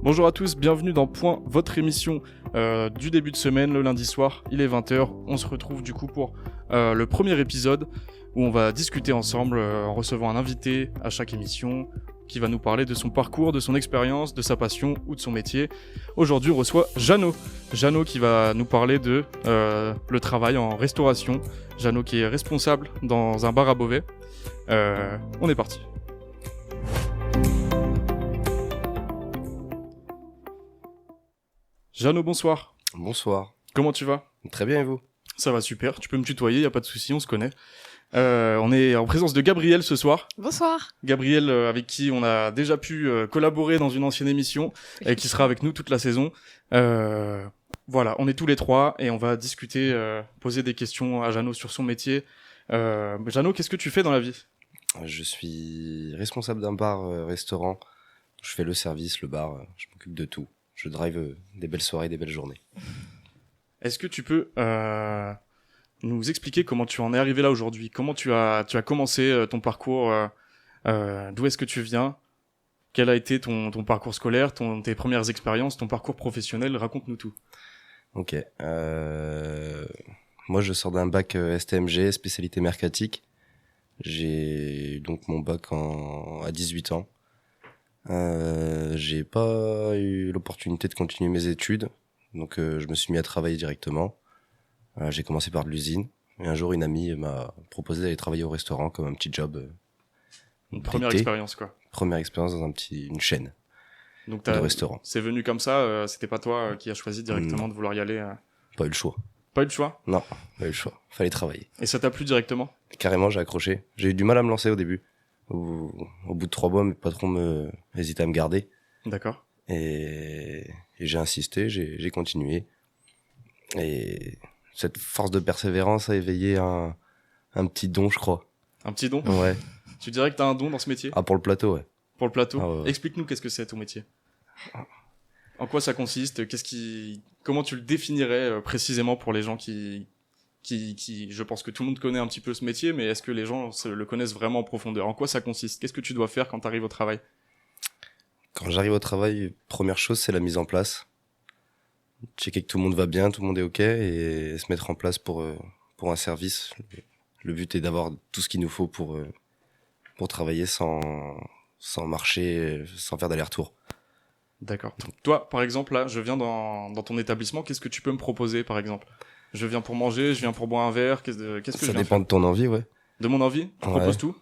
Bonjour à tous, bienvenue dans Point, votre émission du début de semaine, le lundi soir, il est 20h. On se retrouve du coup pour le premier épisode où on va discuter ensemble en recevant un invité à chaque émission qui va nous parler de son parcours, de son expérience, de sa passion ou de son métier. Aujourd'hui, on reçoit Jeannot. Jeannot qui va nous parler de le travail en restauration. Jeannot qui est responsable dans un bar à Beauvais. On est parti. Jeannot, bonsoir. Bonsoir. Comment tu vas ? Très bien et vous ? Ça va super, tu peux me tutoyer, y a pas de souci, on se connaît. On est en présence de Gabriel ce soir. Bonsoir. Gabriel avec qui on a déjà pu collaborer dans une ancienne émission et qui sera avec nous toute la saison. Voilà, on est tous les trois et on va discuter, poser des questions à Jeannot sur son métier. Jeannot, qu'est-ce que tu fais dans la vie ? Je suis responsable d'un bar-restaurant. Je fais le service, le bar, je m'occupe de tout. Je drive des belles soirées, des belles journées. Est-ce que tu peux nous expliquer comment tu en es arrivé là aujourd'hui ? Comment tu as commencé ton parcours d'où est-ce que tu viens ? Quel a été ton parcours scolaire, tes premières expériences, ton parcours professionnel ? Raconte-nous tout. Ok. Moi, je sors d'un bac STMG, spécialité mercatique. J'ai donc mon bac à 18 ans. J'ai pas eu l'opportunité de continuer mes études, donc je me suis mis à travailler directement. J'ai commencé par de l'usine, et un jour une amie m'a proposé d'aller travailler au restaurant comme un petit job. Une première expérience quoi. Première expérience dans une chaîne donc de restaurant. C'est venu comme ça, c'était pas toi qui as choisi directement de vouloir y aller Pas eu le choix. Pas eu le choix ? Non, pas eu le choix. Fallait travailler. Et ça t'a plu directement ? Carrément, j'ai accroché. J'ai eu du mal à me lancer au début. Au bout de 3 mois, mes patrons hésitaient à me garder. D'accord. Et j'ai insisté, j'ai continué. Et cette force de persévérance a éveillé un petit don, je crois. Un petit don ? Ouais. Tu dirais que t'as un don dans ce métier ? Ah, pour le plateau, ouais. Pour le plateau ? Ah, ouais. Explique-nous qu'est-ce que c'est ton métier. En quoi ça consiste ? Comment tu le définirais précisément pour les gens qui, je pense que tout le monde connaît un petit peu ce métier, mais est-ce que les gens le connaissent vraiment en profondeur ? En quoi ça consiste ? Qu'est-ce que tu dois faire quand tu arrives au travail ? Quand j'arrive au travail, première chose, c'est la mise en place. Checker que tout le monde va bien, tout le monde est OK, et se mettre en place pour un service. Le but est d'avoir tout ce qu'il nous faut pour travailler sans marcher, sans faire d'aller-retour. D'accord. Donc, toi, par exemple, là, je viens dans ton établissement, qu'est-ce que tu peux me proposer, par exemple ? Je viens pour manger, je viens pour boire un verre, qu'est-ce que Ça je viens dépend faire ? de ton envie, ouais. De mon envie ? Tu proposes tout ?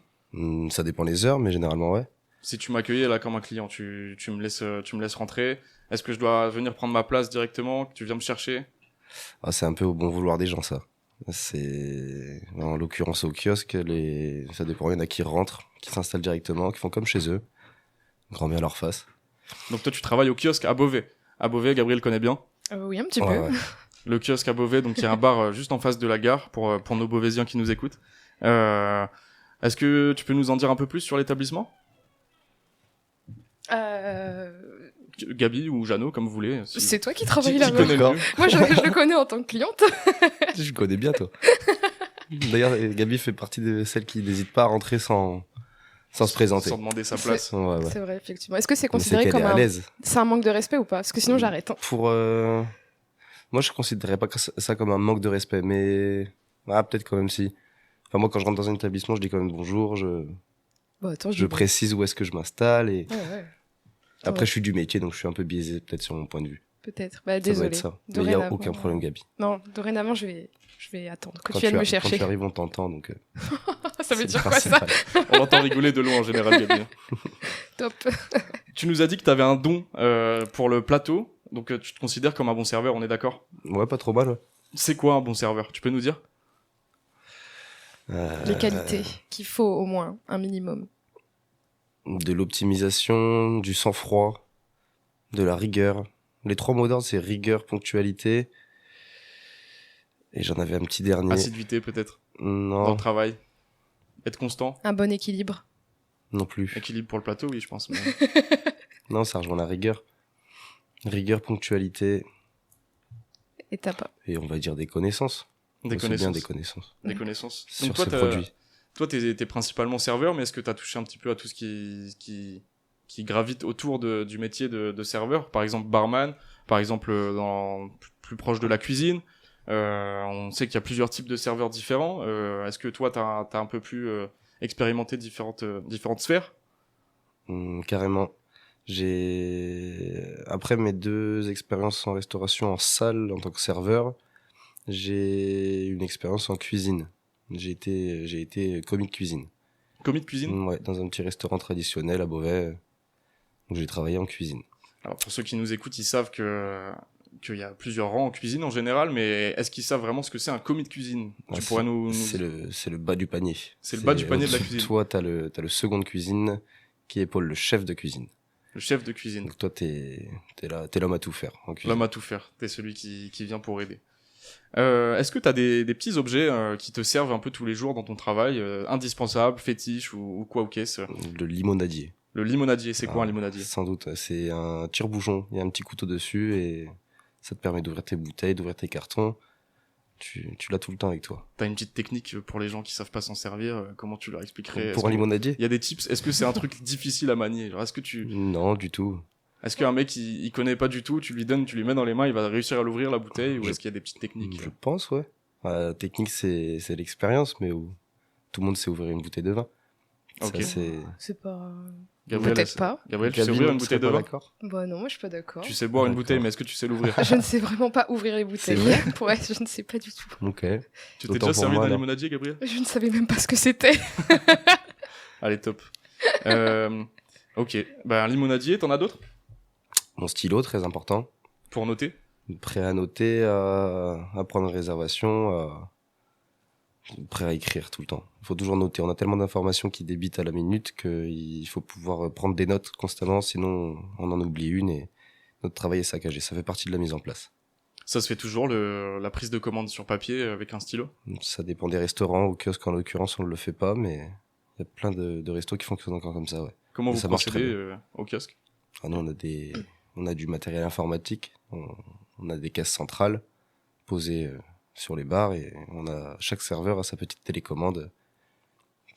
Ça dépend les heures, mais généralement, ouais. Si tu m'accueillais là comme un client, tu me laisses rentrer. Est-ce que je dois venir prendre ma place directement, que tu viens me chercher ? Ah, c'est un peu au bon vouloir des gens, ça. En l'occurrence au kiosque, ça dépend, il y en a qui rentrent, qui s'installent directement, qui font comme chez eux. Grand bien leur face. Donc toi, tu travailles au kiosque à Beauvais. À Beauvais, Gabriel connaît bien. Oui, un petit peu. Ouais. Le kiosque à Beauvais, donc il y a un bar juste en face de la gare pour nos Beauvaisiens qui nous écoutent. Est-ce que tu peux nous en dire un peu plus sur l'établissement ? Gabi ou Jeannot, comme vous voulez. C'est toi qui travailles Qui là-bas. connaît le D'accord. mieux ? Moi, je le connais en tant que cliente. Je connais bien, toi. D'ailleurs, Gabi fait partie de celles qui n'hésitent pas à rentrer sans se présenter. Sans demander sa place. Ouais. C'est vrai, effectivement. Est-ce que c'est Mais considéré qu'elle comme est à l'aise. C'est un manque de respect ou pas ? Parce que sinon, j'arrête. Moi, je considérais pas ça comme un manque de respect, mais peut-être quand même si. Enfin, moi, quand je rentre dans un établissement, je dis quand même bonjour, Bon, attends, je précise où est-ce que je m'installe et Ouais. après, Ouais. je suis du métier, donc je suis un peu biaisé peut-être sur mon point de vue. Peut-être. Bah, Ça doit désolé. être ça. Mais il y a aucun problème, Gabi. Non, dorénavant, je vais attendre que Quand tu viennes me Quand chercher. tu arrives, on t'entend, donc. Ça veut c'est dire le quoi, ça ? principal. On entend rigoler de loin en général, Gabi. Top. Tu nous as dit que tu avais un don pour le plateau, donc tu te considères comme un bon serveur, on est d'accord ? Ouais, pas trop mal, ouais. C'est quoi un bon serveur ? Tu peux nous dire ? Les qualités qu'il faut au moins, un minimum. De l'optimisation, du sang-froid, de la rigueur. Les 3 mots d'ordre, c'est rigueur, ponctualité. Et j'en avais un petit dernier. Assiduité peut-être, dans Non, le travail. Être constant, Un bon équilibre. non plus. équilibre pour le plateau, oui, je pense. Mais... Non, ça rejoint la rigueur. Rigueur, ponctualité, Et t'as pas. et on va dire des connaissances. Des Aussi bien connaissances. des connaissances Des connaissances. sur toi, ce produit. Toi, t'es principalement serveur, mais est-ce que t'as touché un petit peu à tout ce qui qui gravitent autour du métier de serveur. Par exemple, barman, par exemple, plus proche de la cuisine. On sait qu'il y a plusieurs types de serveurs différents. Est-ce que toi, t'as un peu pu expérimenter différentes sphères? Carrément. Après mes 2 expériences en restauration en salle en tant que serveur, j'ai une expérience en cuisine. J'ai été commis de cuisine. Commis de cuisine? Ouais, dans un petit restaurant traditionnel à Beauvais. Donc j'ai travaillé en cuisine. Alors pour ceux qui nous écoutent, ils savent qu'il y a plusieurs rangs en cuisine en général, mais est-ce qu'ils savent vraiment ce que c'est un commis de cuisine? Tu pourrais nous... C'est le bas du panier. C'est le bas du panier de la cuisine. Toi, t'as le second de cuisine qui épaule le chef de cuisine. Le chef de cuisine. Donc toi, t'es l'homme à tout faire en cuisine. L'homme à tout faire. T'es celui qui vient pour aider. Est-ce que t'as des petits objets qui te servent un peu tous les jours dans ton travail, indispensables, fétiches ou quoi ou qu'est-ce? Le limonadier. Le limonadier, c'est quoi un limonadier? Sans doute, c'est un tire-bouchon. Il y a un petit couteau dessus et ça te permet d'ouvrir tes bouteilles, d'ouvrir tes cartons. Tu l'as tout le temps avec toi. T'as une petite technique pour les gens qui savent pas s'en servir, comment tu leur expliquerais? Pour un limonadier? Il y a des tips. Est-ce que c'est un truc difficile à manier? Genre, Non, du tout. Est-ce qu'un mec il connaît pas du tout, tu lui mets dans les mains, il va réussir à l'ouvrir la bouteille, ou est-ce qu'il y a des petites techniques? Je pense, ouais. La technique, c'est l'expérience, mais où tout le monde sait ouvrir une bouteille de vin. Ok. Ça, C'est pas... Gabriel, Peut-être pas. Gabriel, tu sais ouvrir une bouteille de vin? D'accord. Bah non, moi je suis pas d'accord. Tu sais boire une D'accord. bouteille, mais est-ce que tu sais l'ouvrir? Je ne sais vraiment pas ouvrir les bouteilles. Ouais, je ne sais pas du tout. Ok. Tu t'es Autant déjà pour servi moi, d'un alors. limonadier, Gabriel? Je ne savais même pas ce que c'était. Allez, top. Ok. Bah, un limonadier, t'en as d'autres? Mon stylo, très important. Pour noter? Prêt à noter, à prendre une réservation, prêt à écrire tout le temps. Il faut toujours noter. On a tellement d'informations qui débitent à la minute qu'il faut pouvoir prendre des notes constamment, sinon on en oublie une et notre travail est saccagé. Ça fait partie de la mise en place. Ça se fait toujours, la prise de commande sur papier avec un stylo? Ça dépend des restaurants. Au kiosque, en l'occurrence, on ne le fait pas, mais il y a plein de restos qui fonctionnent encore comme ça, ouais. Comment Et vous ça marche procédez très bien. au kiosque? Ah non, on a du matériel informatique. On a des caisses centrales posées sur les bars et chaque serveur a sa petite télécommande.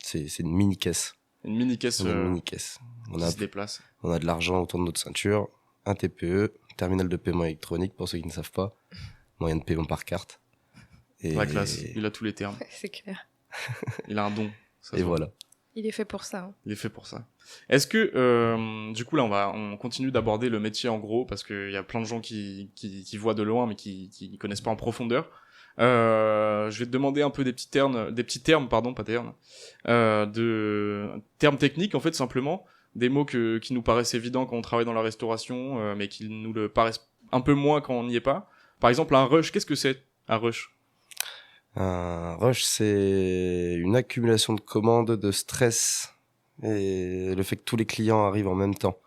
C'est une mini caisse. Une mini caisse On a une mini caisse. qui se déplace. On a de l'argent autour de notre ceinture, un TPE, terminal de paiement électronique pour ceux qui ne savent pas, moyen de paiement par carte. Et, La classe, il a tous les termes. C'est clair. Il a un don. Ça et se voit. voilà. Il est fait pour ça. Hein. Il est fait pour ça. Est-ce que, du coup, là, on continue d'aborder le métier en gros, parce qu'il y a plein de gens qui voient de loin, mais qui connaissent pas en profondeur. Je vais te demander un peu des petits termes, pardon, pas termes, de termes techniques, en fait, simplement. Des mots qui nous paraissent évidents quand on travaille dans la restauration, mais qui nous le paraissent un peu moins quand on n'y est pas. Par exemple, un rush, qu'est-ce que c'est, un rush? Un rush, c'est une accumulation de commandes, de stress et le fait que tous les clients arrivent en même temps.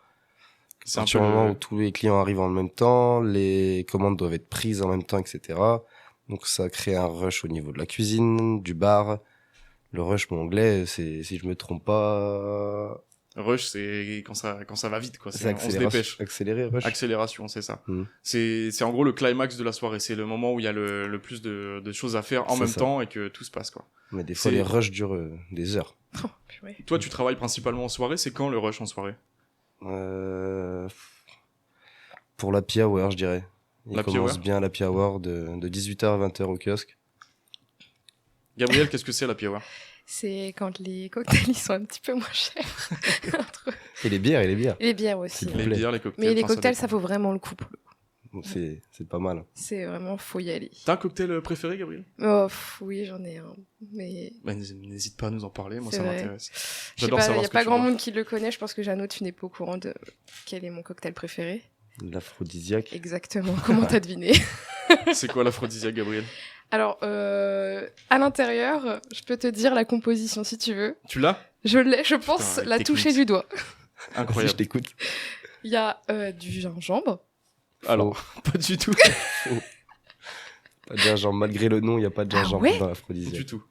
C'est À un partir peu du moment où tous les clients arrivent en même temps, les commandes doivent être prises en même temps, etc. Donc ça crée un rush au niveau de la cuisine, du bar. Le rush, mon anglais, c'est, si je me trompe pas, rush, c'est quand ça va vite, quoi. c'est On se dépêche. accéléré, rush. Accélération, c'est ça. Mm. C'est en gros le climax de la soirée. C'est le moment où il y a le plus de choses à faire en C'est même ça. temps et que tout se passe, quoi. Mais des fois, C'est- les rushs durent des heures. Oh, purée. Toi, tu travailles principalement en soirée. C'est quand le rush en soirée? Pour l'happy hour, je dirais. Il L'happy commence hour bien l'happy hour de 18h à 20h au kiosque. Gabriel, qu'est-ce que c'est la hour? C'est quand les cocktails ils sont un petit peu moins chers. Entre eux. Et les bières, et les bières. Et les bières aussi. S'il vous Les plaît. bières, les cocktails. Mais les enfin, cocktails, dépend. ça vaut vraiment le coup. Donc c'est pas mal. C'est vraiment, faut y aller. T'as un cocktail préféré, Gabriel? Oh, oui, j'en ai un. Mais Bah, n'hésite pas à nous en parler. Moi, C'est ça vrai. m'intéresse. je sais J'adore pas, il savoir y a ce que pas tu grand bois. monde qui le connaît. Je pense que Jeannot, tu n'es pas au courant de quel est mon cocktail préféré. L'aphrodisiaque. Exactement. Comment t'as deviné? C'est quoi l'aphrodisiaque, Gabriel? Alors, à l'intérieur, je peux te dire la composition si tu veux. Tu l'as? Je l'ai, je pense, Putain, la technique. toucher du doigt. Si je Incroyable. t'écoute. Il y a du gingembre. Alors, pas du tout. Pas de gingembre. Malgré le nom, il n'y a pas de Ah gingembre ouais dans Du l'aphrodisiaque. tout.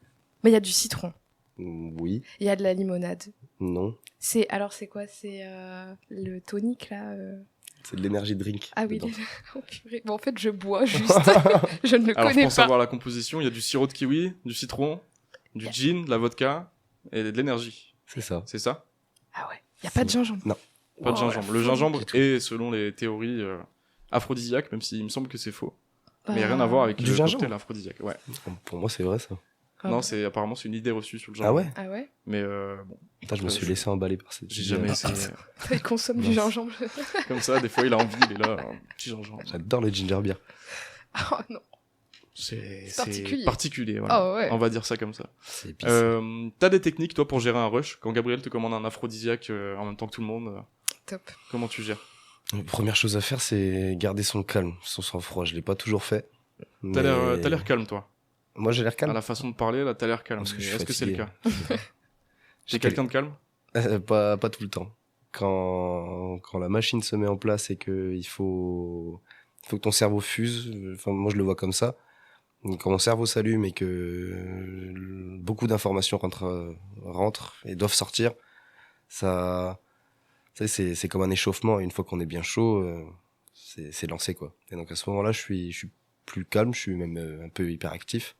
Mais il y a du citron. Oui. Il y a de la limonade. Non. C'est quoi? C'est le tonique là. C'est de l'énergie drink. Ah oui. dedans. Oh, purée. Bon, en fait, je bois juste. Je ne le Alors, connais pour pas. savoir la composition, il y a du sirop de kiwi, du citron, du gin, de la vodka et de l'énergie. C'est ça. C'est ça? Ah ouais. Il y a pas de gingembre. Non. Pas de Oh, gingembre. la Le folie. gingembre Du tout. est, selon les théories, aphrodisiaque, même s'il me semble que c'est faux. Bah, Mais rien à voir avec Du le gingembre. cocktail aphrodisiaque. Ouais. Pour moi, c'est vrai ça. ah Non, bon. apparemment c'est une idée reçue sur le Ah gingembre. ouais. Ah ouais. Mais bon, Putain, je me Après, suis je- laissé emballer par cette j'ai idée. jamais essayé. Il consomme du Mince. gingembre. Comme ça, des fois il a envie, il est là, un petit gingembre. J'adore le ginger beer. Oh non. C'est particulier. particulier, voilà. Ah ouais. On va dire ça comme ça. C'est épicé. T'as des techniques, toi, pour gérer un rush? Quand Gabriel te commande un aphrodisiaque en même temps que tout le monde, Top. comment tu gères? La première chose à faire, c'est garder son calme, son sang-froid. Je l'ai pas toujours fait. T'as mais- l'air calme, toi. Moi, j'ai l'air À calme. la façon de parler, là, t'as l'air calme. Parce que Mais je suis est-ce que c'est le fatigué. cas? J'ai quelqu'un de calme? Pas tout le temps. Quand la machine se met en place et que il faut que ton cerveau fuse, enfin, moi je le vois comme ça. Quand mon cerveau s'allume et que beaucoup d'informations rentrent et doivent sortir, c'est comme un échauffement. Et une fois qu'on est bien chaud, c'est lancé, quoi. Et donc à ce moment-là, je suis plus calme, je suis même un peu hyperactif.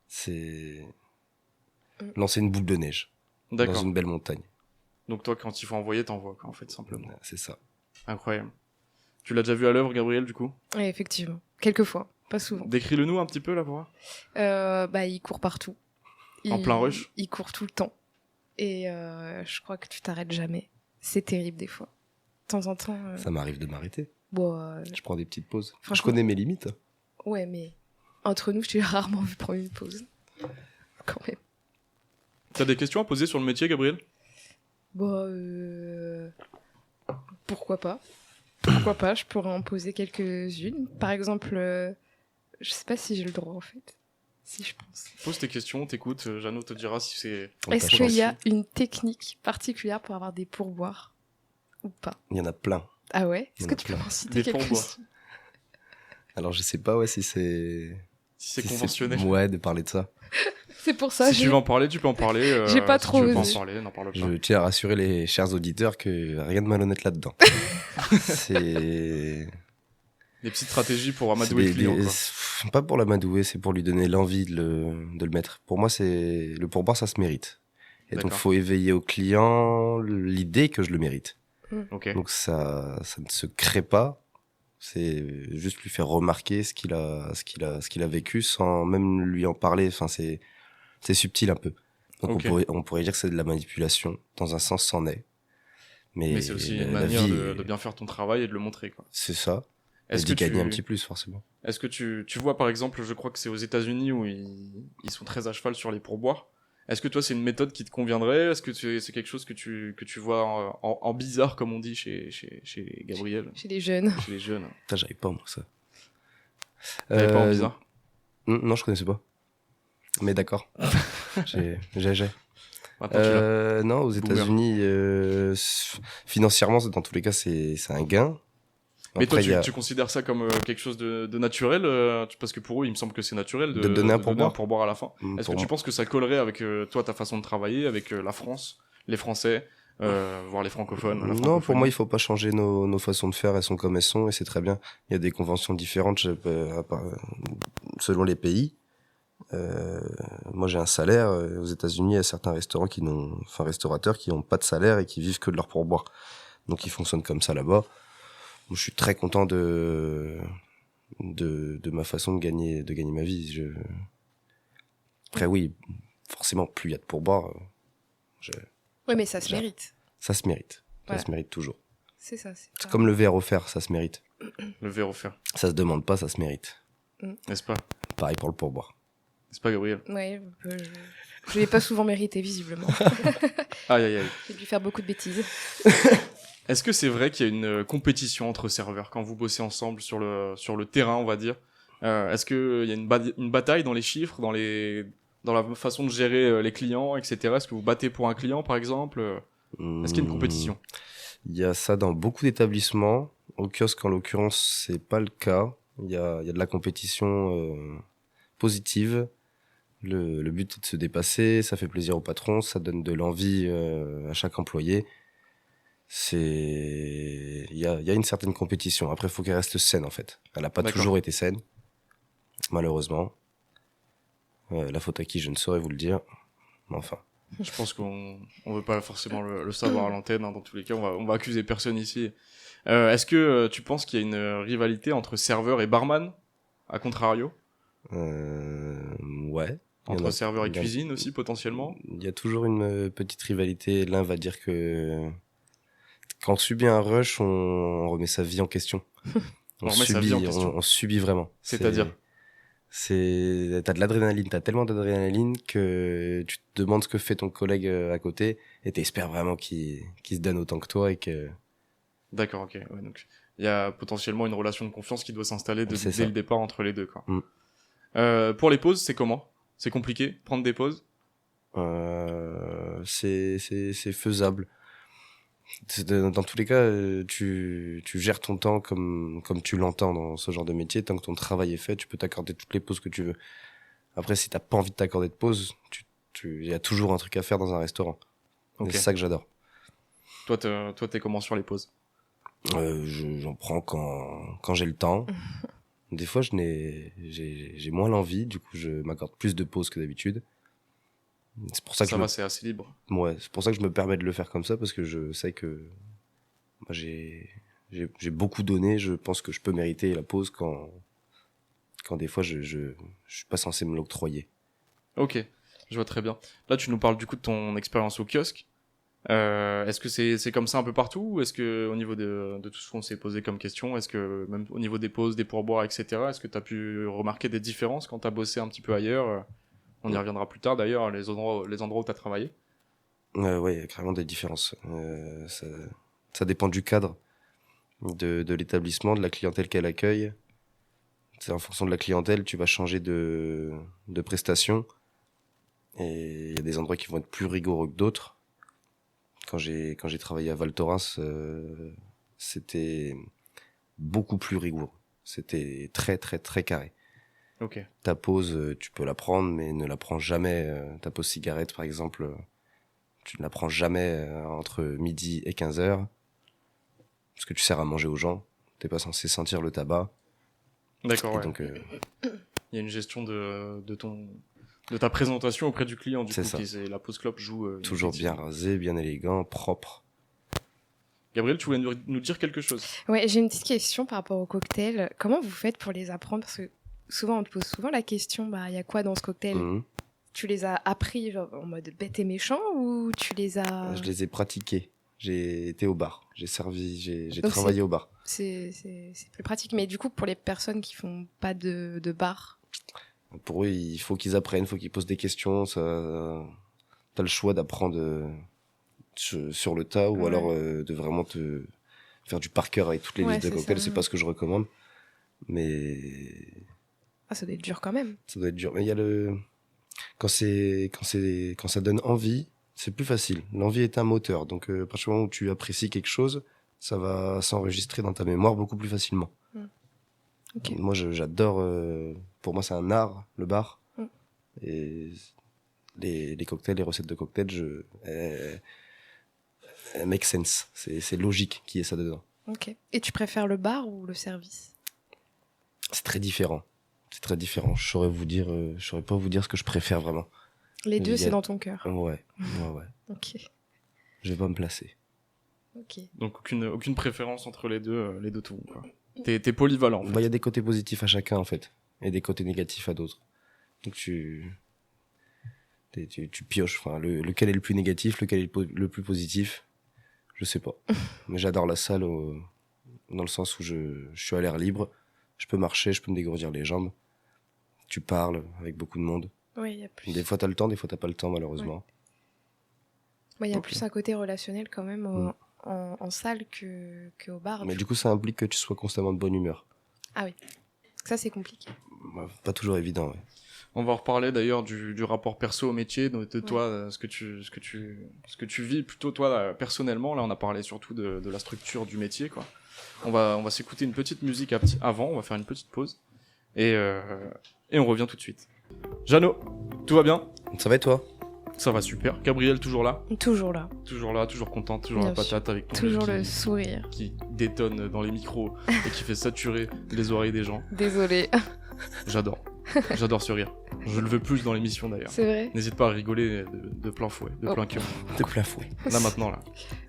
C'est lancer une boule de neige dans D'accord. une belle montagne. Donc toi, quand il faut envoyer, t'envoies, quoi, en fait, simplement. C'est ça. Incroyable. Tu l'as déjà vu à l'œuvre, Gabriel, du coup? Ouais, effectivement. Quelquefois. Pas souvent. Décris-le-nous un petit peu, là, pour voir. Bah, il court partout. En plein rush. Il court tout le temps. Et je crois que tu t'arrêtes jamais. C'est terrible des fois. De temps en temps. Ça m'arrive de m'arrêter. Bon, Je prends des petites pauses. Je Franchement. connais mes limites. ouais, mais entre nous, je t'ai rarement vu prendre une pause. Quand même. T'as des questions à poser sur le métier, Gabriel? Bon, pourquoi pas? Pourquoi pas? Je pourrais en poser quelques-unes. Par exemple, je sais pas si j'ai le droit en fait. Si je pense. Pose tes questions, t'écoutes, Jeannot te dira si c'est... Est-ce Pas qu'il y a chance. une technique particulière pour avoir des pourboires ou pas? Il y en a plein. Ah ouais? Il y Est-ce en que a tu peux plein. en citer Des pourboires. quelques-unes? Alors je sais pas si c'est... Si c'est si conventionnel. Ouais, de parler de ça. C'est pour ça. Si tu veux en parler, tu peux en parler. J'ai pas si trop tu veux pas en osé. parler, n'en parle pas. Je tiens à rassurer les chers auditeurs que rien de malhonnête là-dedans. c'est... Des petites stratégies pour amadouer le c'est client, quoi. Pas pour l'amadouer, c'est pour lui donner l'envie de le mettre. Pour moi, c'est le pourboire, ça se mérite. Et donc, D'accord. faut éveiller au client l'idée que je le mérite. Ok. Donc, ça ne se crée pas. C'est juste lui faire remarquer ce qu'il a vécu sans même lui en parler. Enfin, c'est subtil un peu. Donc, Ok. on pourrait dire que c'est de la manipulation. Dans un sens, c'en est. Mais c'est aussi une la manière vie, de bien faire ton travail et de le montrer, quoi. c'est ça. Et Est-ce d'y que gagner un petit plus, forcément. Est-ce que tu vois, par exemple, je crois que c'est aux États-Unis où ils sont très à cheval sur les pourboires. Est-ce que toi, c'est une méthode qui te conviendrait? Est-ce que c'est quelque chose que tu vois en bizarre, comme on dit chez Gabriel, Chez les jeunes. chez les jeunes? Putain, j'avais pas, moi, ça. T'avais pas en bizarre? Non, je connaissais pas. Mais d'accord. J'ai. Maintenant, tu l'as. Non, aux Boomer. États-Unis, financièrement, dans tous les cas, c'est un gain. Mais toi, Après, il y a- tu considères ça comme quelque chose de naturel parce que pour eux, il me semble que c'est naturel De donner un pourboire. à la fin. Est-ce que tu penses que ça collerait avec toi, ta façon de travailler, avec la France, les Français, voire les francophones? la Non, pour francophonie? moi, il faut pas changer nos façons de faire. Elles sont comme elles sont et c'est très bien. Il y a des conventions différentes selon les pays. Moi, j'ai un salaire. Aux États-Unis, il y a certains restaurateurs qui n'ont pas de salaire et qui vivent que de leur pourboire. Donc, ils fonctionnent comme ça là-bas. Moi, je suis très content de ma façon de gagner ma vie. Après, oui, forcément, plus il y a de pourboire, Oui, mais ça se Genre. mérite. ça se mérite. Voilà. Ça se mérite toujours. C'est ça. C'est comme le verre offert, ça se mérite. Le verre offert, Ça se demande pas, ça se mérite. n'est-ce pas? Pareil pour le pourboire. N'est-ce pas, Gabriel? Ouais, je l'ai pas souvent mérité, visiblement. Aïe, aïe, aïe. J'ai dû faire beaucoup de bêtises. Est-ce que c'est vrai qu'il y a une compétition entre serveurs quand vous bossez ensemble sur le terrain, on va dire? Est-ce qu'il y a une bataille dans les chiffres, dans la façon de gérer les clients, etc. Est-ce que vous battez pour un client, par exemple? Est-ce qu'il y a une compétition? Il y a ça dans beaucoup d'établissements. Au kiosque, en l'occurrence, c'est pas le cas. Il y a de la compétition positive. Le but est de se dépasser, ça fait plaisir au patron, ça donne de l'envie à chaque employé. Il y a une certaine compétition. Après, il faut qu'elle reste saine, en fait. Elle a pas D'accord. toujours été saine, malheureusement. La faute à qui, je ne saurais vous le dire. Mais enfin. Je pense qu'on veut pas forcément le savoir à l'antenne, hein, dans tous les cas, on va accuser personne ici. Est-ce que tu penses qu'il y a une rivalité entre serveur et barman, à contrario? Ouais. Entre serveur et cuisine aussi, potentiellement? Il y a toujours une petite rivalité. L'un va dire que quand on subit un rush, on remet sa vie en question. On remet sa vie en question. On subit vraiment. C'est-à-dire? T'as de l'adrénaline, t'as tellement d'adrénaline que tu te demandes ce que fait ton collègue à côté et t'espères vraiment qu'il se donne autant que toi et que... D'accord, ok. Ouais, donc il y a potentiellement une relation de confiance qui doit s'installer dès le départ entre les deux, quoi. Pour les pauses, c'est comment? C'est compliqué, prendre des pauses? C'est faisable. Dans tous les cas, tu gères ton temps comme tu l'entends dans ce genre de métier. Tant que ton travail est fait, tu peux t'accorder toutes les pauses que tu veux. Après, si t'as pas envie de t'accorder de pause, il y a toujours un truc à faire dans un restaurant. Okay. C'est ça que j'adore. Toi, t'es comment sur les pauses? J'en prends quand j'ai le temps. Des fois, j'ai moins l'envie, du coup, je m'accorde plus de pauses que d'habitude. C'est pour ça que c'est assez libre. Ouais, c'est pour ça que je me permets de le faire comme ça, parce que je sais que moi, j'ai beaucoup donné. Je pense que je peux mériter la pause quand des fois je suis pas censé me l'octroyer. Ok, je vois très bien. Là, tu nous parles du coup de ton expérience au kiosque. Est-ce que c'est comme ça un peu partout, ou est-ce que au niveau de tout ce qu'on s'est posé comme question, est-ce que même au niveau des pauses, des pourboires, etc., est-ce que tu as pu remarquer des différences quand tu as bossé un petit peu ailleurs? On y reviendra plus tard d'ailleurs, les endroits où tu as travaillé. Ouais, il y a carrément des différences. Ça dépend du cadre, de l'établissement, de la clientèle qu'elle accueille. C'est en fonction de la clientèle, tu vas changer de prestation. Et il y a des endroits qui vont être plus rigoureux que d'autres. Quand j'ai travaillé à Val Thorens, c'était beaucoup plus rigoureux. C'était très très très carré. Okay. Ta pause, tu peux la prendre, mais ne la prends jamais. Ta pause cigarette, par exemple, tu ne la prends jamais entre midi et 15h. Parce que tu sers à manger aux gens. T'es pas censé sentir le tabac. D'accord, ouais. Donc, il y a une gestion de ta présentation auprès du client, du coup. Ça. La pause clope joue... toujours bien rasé, bien élégant, propre. Gabriel, tu voulais nous dire quelque chose? Ouais, j'ai une petite question par rapport au cocktail. Comment vous faites pour les apprendre? Parce que souvent, on te pose souvent la question, y a quoi dans ce cocktail? Tu les as appris genre, en mode bête et méchant, ou tu les as... Je les ai pratiqués. J'ai été au bar. J'ai travaillé au bar. C'est plus pratique. Mais du coup, pour les personnes qui font pas de bar... Pour eux, il faut qu'ils apprennent, il faut qu'ils posent des questions. T'as le choix d'apprendre sur le tas, ou alors de vraiment te faire du par cœur avec toutes les listes de cocktails. C'est pas ce que je recommande. Mais... ça doit être dur quand même. Ça doit être dur. Mais il y a quand ça donne envie, c'est plus facile. L'envie est un moteur. Donc, à partir du moment où tu apprécies quelque chose, ça va s'enregistrer dans ta mémoire beaucoup plus facilement. Okay. Moi, j'adore. Pour moi, c'est un art, le bar. Et les cocktails, les recettes de cocktails, make sense. C'est logique qu'il y ait ça dedans. Ok. Et tu préfères le bar ou le service? C'est très différent. Je saurais pas vous dire ce que je préfère vraiment. Les deux, c'est dans ton cœur. Ouais. Ok. Je vais pas me placer. Ok. Donc aucune préférence entre les deux tout, quoi. T'es polyvalent, en fait. Il y a des côtés positifs à chacun, en fait, et des côtés négatifs à d'autres. Donc tu pioches. Enfin, lequel est le plus négatif, lequel est le plus positif, je sais pas. Mais j'adore la salle dans le sens où je suis à l'air libre. Je peux marcher, je peux me dégourdir les jambes. Tu parles avec beaucoup de monde. Oui, y a plus. Des fois t'as le temps, des fois t'as pas le temps, malheureusement. Ouais, y a plus un côté relationnel quand même en salle qu'au bar. Mais du coup, ça implique que tu sois constamment de bonne humeur. Ah oui, ça c'est compliqué. Pas toujours évident, ouais. On va reparler d'ailleurs du rapport perso au métier, de toi, ce que tu vis plutôt toi là, personnellement. Là, on a parlé surtout de la structure du métier, quoi. On va s'écouter une petite musique avant, on va faire une petite pause et on revient tout de suite. Jeannot, tout va bien? Ça va et toi? Ça va super. Gabriel, toujours là? Toujours là. Toujours content, toujours bien la patate avec ton toujours le sourire qui détonne dans les micros et qui fait saturer les oreilles des gens. Désolée. J'adore. J'adore ce rire. Je le veux plus dans l'émission d'ailleurs. C'est vrai. N'hésite pas à rigoler de plein fouet, de plein cœur. De plein fouet. Là maintenant là.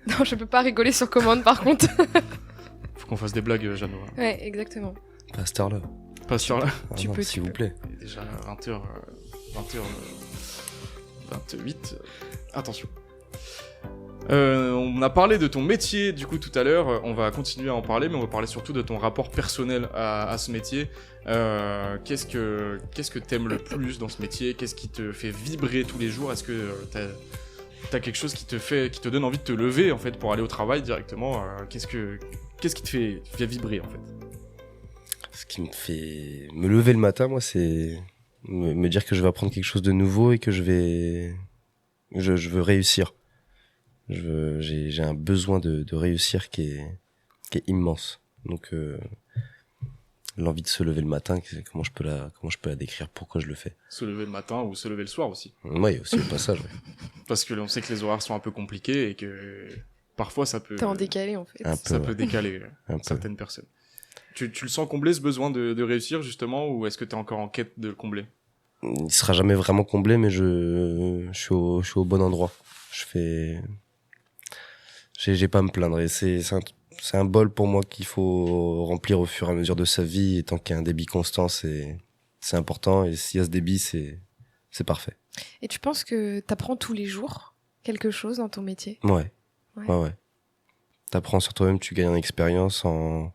Non, je peux pas rigoler sur commande par contre. Faut qu'on fasse des blagues, Jeannot. Ouais, exactement. Pas à cette heure-là. Pas sur là. Tu peux, s'il vous plaît. Il est déjà 20h28. Attention. On a parlé de ton métier du coup tout à l'heure, on va continuer à en parler, mais on va parler surtout de ton rapport personnel à ce métier. Qu'est-ce que t'aimes le plus dans ce métier? Qu'est-ce qui te fait vibrer tous les jours? Est-ce que t'as quelque chose qui te donne envie de te lever en fait pour aller au travail directement? Qu'est-ce qui te fait vibrer en fait? Ce qui me fait me lever le matin, moi, c'est me dire que je vais apprendre quelque chose de nouveau et que je veux réussir. J'ai un besoin de réussir qui est immense. Donc l'envie de se lever le matin, comment je peux la décrire, pourquoi je le fais. Se lever le matin ou se lever le soir aussi. Ouais, il y a aussi le passage. Ouais. Parce que on sait que les horaires sont un peu compliqués et que parfois ça peut. T'es en décalé en fait. Ça peut décaler certaines personnes. Tu le sens combler ce besoin de réussir justement, ou est-ce que t'es encore en quête de le combler? Il sera jamais vraiment comblé, mais je suis au bon endroit. J'ai pas à me plaindre, et c'est un bol pour moi qu'il faut remplir au fur et à mesure de sa vie, et tant qu'il y a un débit constant, c'est important, et s'il y a ce débit, c'est parfait. Et tu penses que t'apprends tous les jours quelque chose dans ton métier? Ouais. T'apprends sur toi-même, tu gagnes en expérience, dans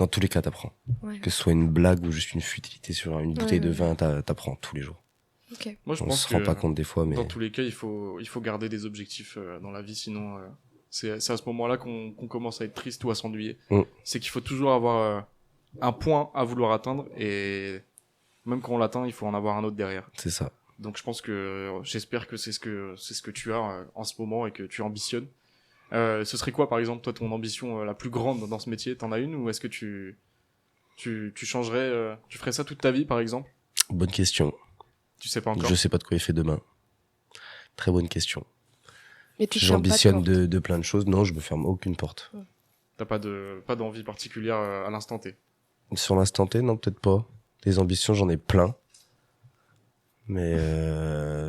tous les cas t'apprends. Ouais. Que ce soit une blague ou juste une futilité sur une bouteille de vin, t'apprends tous les jours. Okay. Moi, je on pense se rend pas compte des fois, mais dans tous les cas, il faut garder des objectifs dans la vie, sinon c'est à ce moment-là qu'on commence à être triste ou à s'ennuyer. C'est qu'il faut toujours avoir un point à vouloir atteindre, et même quand on l'atteint, il faut en avoir un autre derrière. C'est ça. Donc j'espère que c'est ce que tu as en ce moment et que tu ambitionnes. Ce serait quoi, par exemple, toi, ton ambition la plus grande dans ce métier? T'en as une, ou est-ce que tu changerais, tu ferais ça toute ta vie, par exemple? Bonne question. Tu sais pas encore? Je sais pas de quoi il fait demain. Très bonne question. Mais j'ambitionne de plein de choses. Non, je me ferme aucune porte. T'as pas d'envie particulière à l'instant T? Sur l'instant T, non, peut-être pas. Des ambitions, j'en ai plein. Mais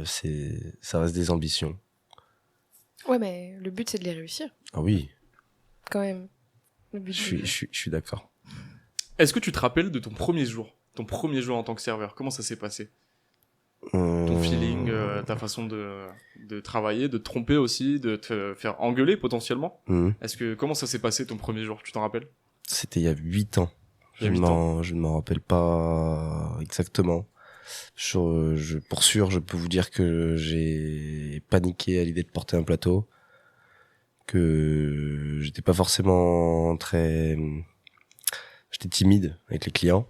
ça reste des ambitions. Ouais, mais le but, c'est de les réussir. Ah oui. Quand même. Je suis d'accord. Est-ce que tu te rappelles de ton premier jour en tant que serveur? Comment ça s'est passé? Ton feeling, ta façon de travailler, de te tromper aussi, de te faire engueuler potentiellement. Comment ça s'est passé ton premier jour? Tu t'en rappelles? C'était il y a 8 ans. Je ne m'en rappelle pas exactement. Pour sûr, je peux vous dire que j'ai paniqué à l'idée de porter un plateau, que j'étais pas forcément j'étais timide avec les clients.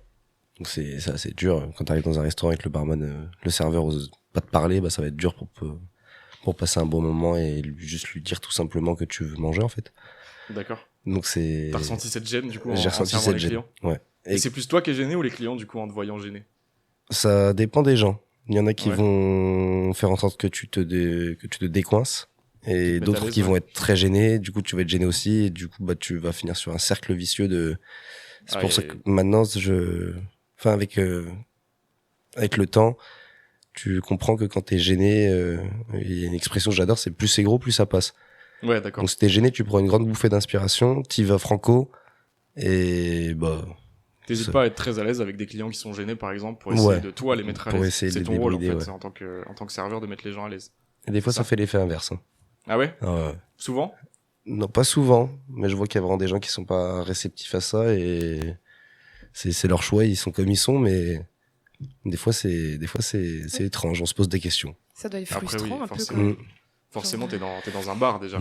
Donc c'est dur quand t'arrives dans un restaurant avec le barman, le serveur ose pas te parler, ça va être dur pour passer un bon moment et juste lui dire tout simplement que tu veux manger en fait. D'accord. Donc t'as ressenti cette gêne du coup? J'ai ressenti cette gêne. Ouais. Et c'est plus toi qui es gêné ou les clients du coup en te voyant gêné? Ça dépend des gens. Il y en a qui vont faire en sorte que tu te décoinces, et d'autres qui vont être très gênés. Du coup, tu vas être gêné aussi, et du coup, tu vas finir sur un cercle vicieux de. C'est pour ça que maintenant, avec le temps, tu comprends que quand t'es gêné, il y a une expression que j'adore, c'est plus c'est gros, plus ça passe. Ouais, d'accord. Donc si t'es gêné, tu prends une grande bouffée d'inspiration, t'y vas franco, et t'hésites pas à être très à l'aise avec des clients qui sont gênés, par exemple, pour essayer de toi les mettre à l'aise. C'est ton rôle, en fait, en tant que serveur, de mettre les gens à l'aise. Et des fois, ça fait l'effet inverse. Hein. Ah ouais? Souvent? Non, pas souvent, mais je vois qu'il y a vraiment des gens qui sont pas réceptifs à ça, et c'est leur choix, ils sont comme ils sont, mais des fois c'est étrange, on se pose des questions. Ça doit être frustrant. Après, oui, forcément, t'es dans un bar déjà.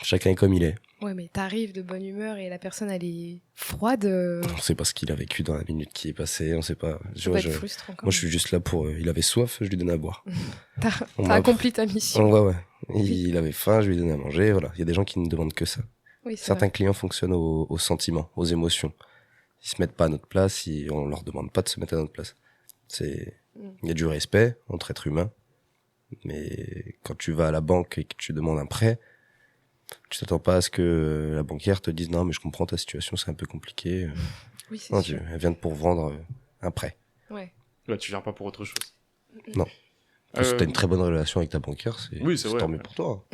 Chacun est comme il est. Ouais, mais t'arrives de bonne humeur et la personne elle est froide. On sait pas ce qu'il a vécu dans la minute qui est passée, on sait pas. Ça doit être frustrant. Moi, je suis juste là pour. Il avait soif, je lui donnais à boire. T'as accompli ta mission. Ouais. Il avait faim, je lui donnais à manger. Voilà, il y a des gens qui ne demandent que ça. Oui, certains clients fonctionnent aux sentiments, aux émotions. Ils se mettent pas à notre place, on leur demande pas de se mettre à notre place. Il y a du respect entre êtres humains. Mais quand tu vas à la banque et que tu demandes un prêt, Tu t'attends pas à ce que la banquière te dise non mais je comprends ta situation, c'est un peu compliqué. Oui, c'est Non, sûr. elle vient pour vendre un prêt. Ouais. Là, tu viens pas pour autre chose. Non. Si t'as une très bonne relation avec ta banquière, c'est vrai, tant mieux pour toi.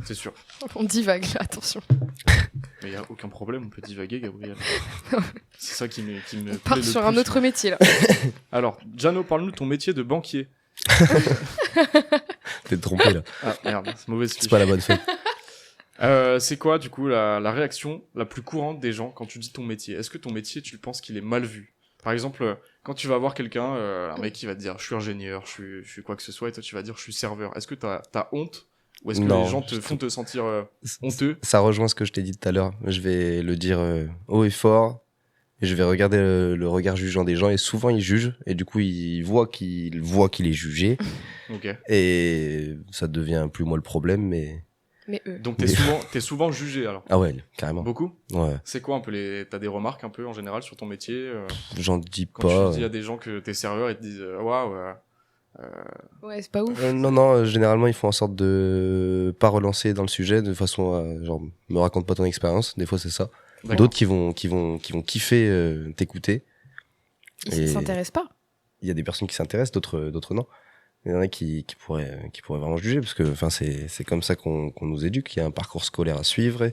C'est sûr. On divague là, attention. Mais il y a aucun problème, on peut divaguer, Gabriel. C'est ça qui me On part plaît le sur un plus. autre métier là. Alors, Jano, parle-nous de ton métier de banquier. T'es trompé là. Ah merde, c'est mauvaise C'est fiche. pas la bonne fête. C'est quoi, du coup, la réaction la plus courante des gens quand tu dis ton métier? Est-ce que ton métier, tu penses qu'il est mal vu? Par exemple, quand tu vas voir quelqu'un, un mec qui va te dire je suis ingénieur, je suis quoi que ce soit, et toi tu vas dire je suis serveur. Est-ce que t'as honte? Ou est-ce que Non, les gens te font te sentir honteux? Ça rejoint ce que je t'ai dit tout à l'heure. Je vais le dire haut et fort. Et je vais regarder le regard jugeant des gens. Et souvent, ils jugent. Et du coup, ils voient qu'il est jugé. Ok. Et ça devient plus moi le problème. Mais eux. Donc t'es souvent jugé alors? Ah ouais, carrément. Beaucoup? Ouais. C'est quoi un peu t'as des remarques un peu en général sur ton métier? J'en dis Quand pas. tu dis à des gens que t'es serveur, ils te disent waouh. Ouais, c'est pas ouf. Non, généralement, ils font en sorte de pas relancer dans le sujet de façon à, genre, me raconte pas ton expérience. Des fois, c'est ça. D'accord. D'autres qui vont kiffer t'écouter. Ils s'intéressent pas. Il y a des personnes qui s'intéressent, d'autres non. Il y en a qui pourraient vraiment juger parce que, enfin, c'est comme ça qu'on nous éduque. Il y a un parcours scolaire à suivre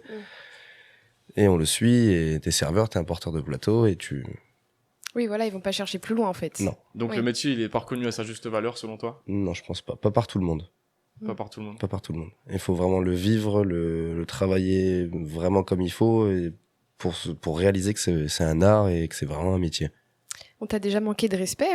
et on le suit. Et t'es serveur, t'es un porteur de plateau et tu. Oui, voilà, ils vont pas chercher plus loin en fait. Non. Donc Oui. le métier, il est pas reconnu à sa juste valeur selon toi? Non, je pense pas. Pas par tout le monde. Pas par tout le monde. Pas par tout le monde. Il faut vraiment le vivre, le travailler vraiment comme il faut et pour réaliser que c'est un art et que c'est vraiment un métier. On t'a déjà manqué de respect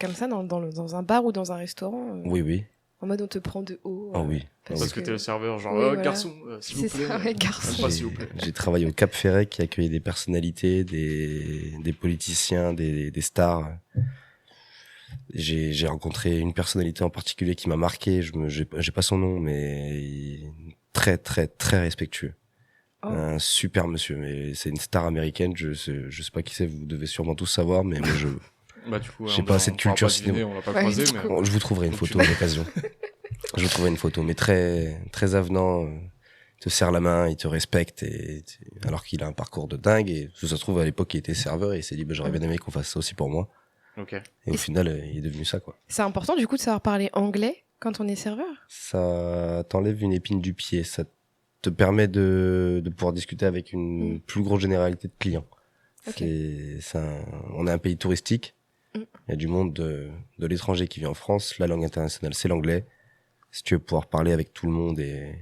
comme ça dans un bar ou dans un restaurant Oui. En mode on te prend de haut. Ah oui. Parce que t'es le serveur, genre Oui, voilà. garçon, s'il vous C'est plaît. ça, ouais, garçon. Pas s'il vous plaît. J'ai travaillé au Cap Ferret qui accueillait des personnalités, des politiciens, des stars. J'ai rencontré une personnalité en particulier qui m'a marqué. J'ai pas son nom, mais très très très respectueux. Oh. Un super monsieur, mais c'est une star américaine. Je sais pas qui c'est. Vous devez sûrement tous savoir, mais moi Bah du coup, J'ai pas assez de culture cinéma. on l'a pas Ouais, croisé, du mais coup. Bon, je vous trouverai une Donc, photo à l'occasion. Je vous trouverai une photo, mais très très avenant. Il te serre la main, il te respecte, alors qu'il a un parcours de dingue. Et ça se trouve à l'époque il était serveur et il s'est dit bah, j'aurais bien aimé qu'on fasse ça aussi pour moi. ok. Et au final il est devenu ça quoi. C'est important du coup de savoir parler anglais quand on est serveur. Ça t'enlève une épine du pied, ça te permet de pouvoir discuter avec une plus grosse généralité de clients. Ok. On est un pays touristique. Mm. Il y a du monde de l'étranger qui vit en France. La langue internationale, c'est l'anglais. Si tu veux pouvoir parler avec tout le monde et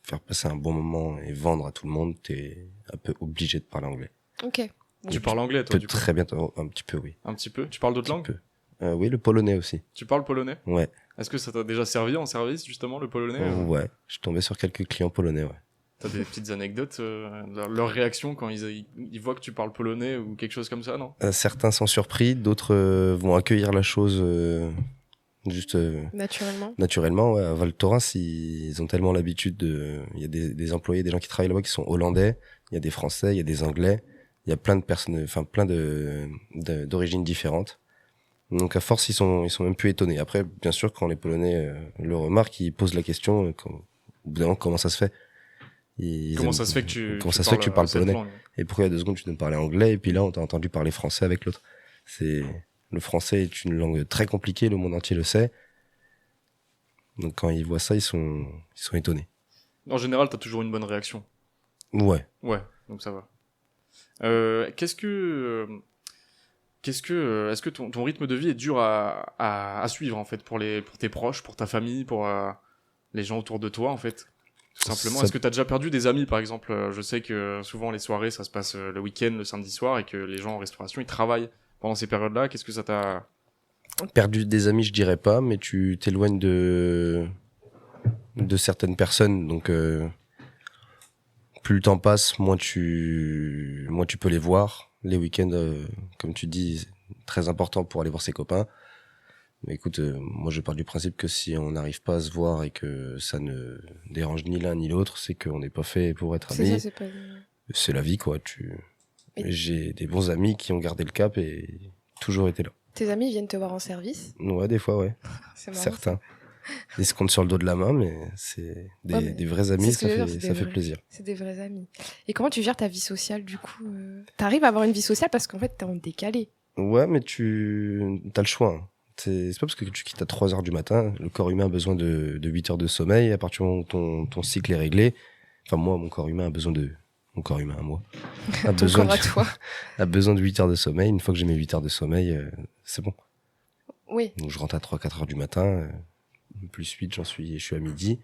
faire passer un bon moment et vendre à tout le monde, t'es un peu obligé de parler anglais. Ok. Tu parles anglais, toi, du coup? Très bien, un petit peu, oui. Un petit peu. Tu parles d'autres Un langues? petit peu. Oui, le polonais aussi. Tu parles polonais? Ouais. Est-ce que ça t'a déjà servi en service, justement, le polonais? Ouais. Je suis tombé sur quelques clients polonais, ouais. T'as des petites anecdotes, leur réaction quand ils voient que tu parles polonais ou quelque chose comme ça, non? Certains sont surpris, d'autres vont accueillir la chose juste Naturellement. naturellement. Ouais. À Val Thorens, ils ont tellement l'habitude il y a des employés, des gens qui travaillent là-bas qui sont hollandais, il y a des français, il y a des anglais, il y a plein de personnes, enfin plein d'origines différentes. Donc à force, ils sont même plus étonnés. Après, bien sûr, quand les Polonais le remarquent, ils posent la question au bout d'un moment, comment ça se fait? Comment ça se fait que tu parles cette polonais? langue? Et pourquoi il y a 2 secondes tu dois me parler anglais et puis là on t'a entendu parler français avec l'autre? Le français est une langue très compliquée, le monde entier le sait. Donc quand ils voient ça, ils sont étonnés. En général, t'as toujours une bonne réaction. Ouais. Ouais, donc ça va. Est-ce que ton rythme de vie est dur à suivre en fait pour tes proches, pour ta famille, pour les gens autour de toi en fait? Tout simplement. Ça- Est-ce que t'as déjà perdu des amis par exemple? Je sais que souvent les soirées ça se passe le week-end, le samedi soir et que les gens en restauration ils travaillent pendant ces périodes-là. Qu'est-ce que ça t'a... Perdu des amis, je dirais pas, mais tu t'éloignes de certaines personnes. Donc plus le temps passe, moins tu peux les voir. Les week-ends, comme tu dis, c'est très important pour aller voir ses copains. Mais écoute, moi je pars du principe que si on n'arrive pas à se voir et que ça ne dérange ni l'un ni l'autre, c'est qu'on n'est pas fait pour être C'est ça, amis. c'est pas. C'est la vie, quoi. Et- J'ai des bons amis qui ont gardé le cap et toujours été là. Tes amis viennent te voir en service. Ouais, des fois, ouais. C'est marrant. Certains. Ils se comptent sur le dos de la main, mais c'est des vrais amis, ça fait plaisir. C'est des vrais amis. Et comment tu gères ta vie sociale, du coup T'arrives à avoir une vie sociale parce qu'en fait, t'es en décalé. Ouais, mais t'as le choix. Hein. C'est pas parce que tu quittes à 3 heures du matin, le corps humain a besoin de 8 heures de sommeil, à partir du moment où ton cycle est réglé. Enfin, moi, mon corps humain, moi, a besoin de 8 heures de sommeil. Une fois que j'ai mes 8 heures de sommeil, c'est bon. Oui. Donc, je rentre à 3-4 heures du matin, plus 8, je suis à midi.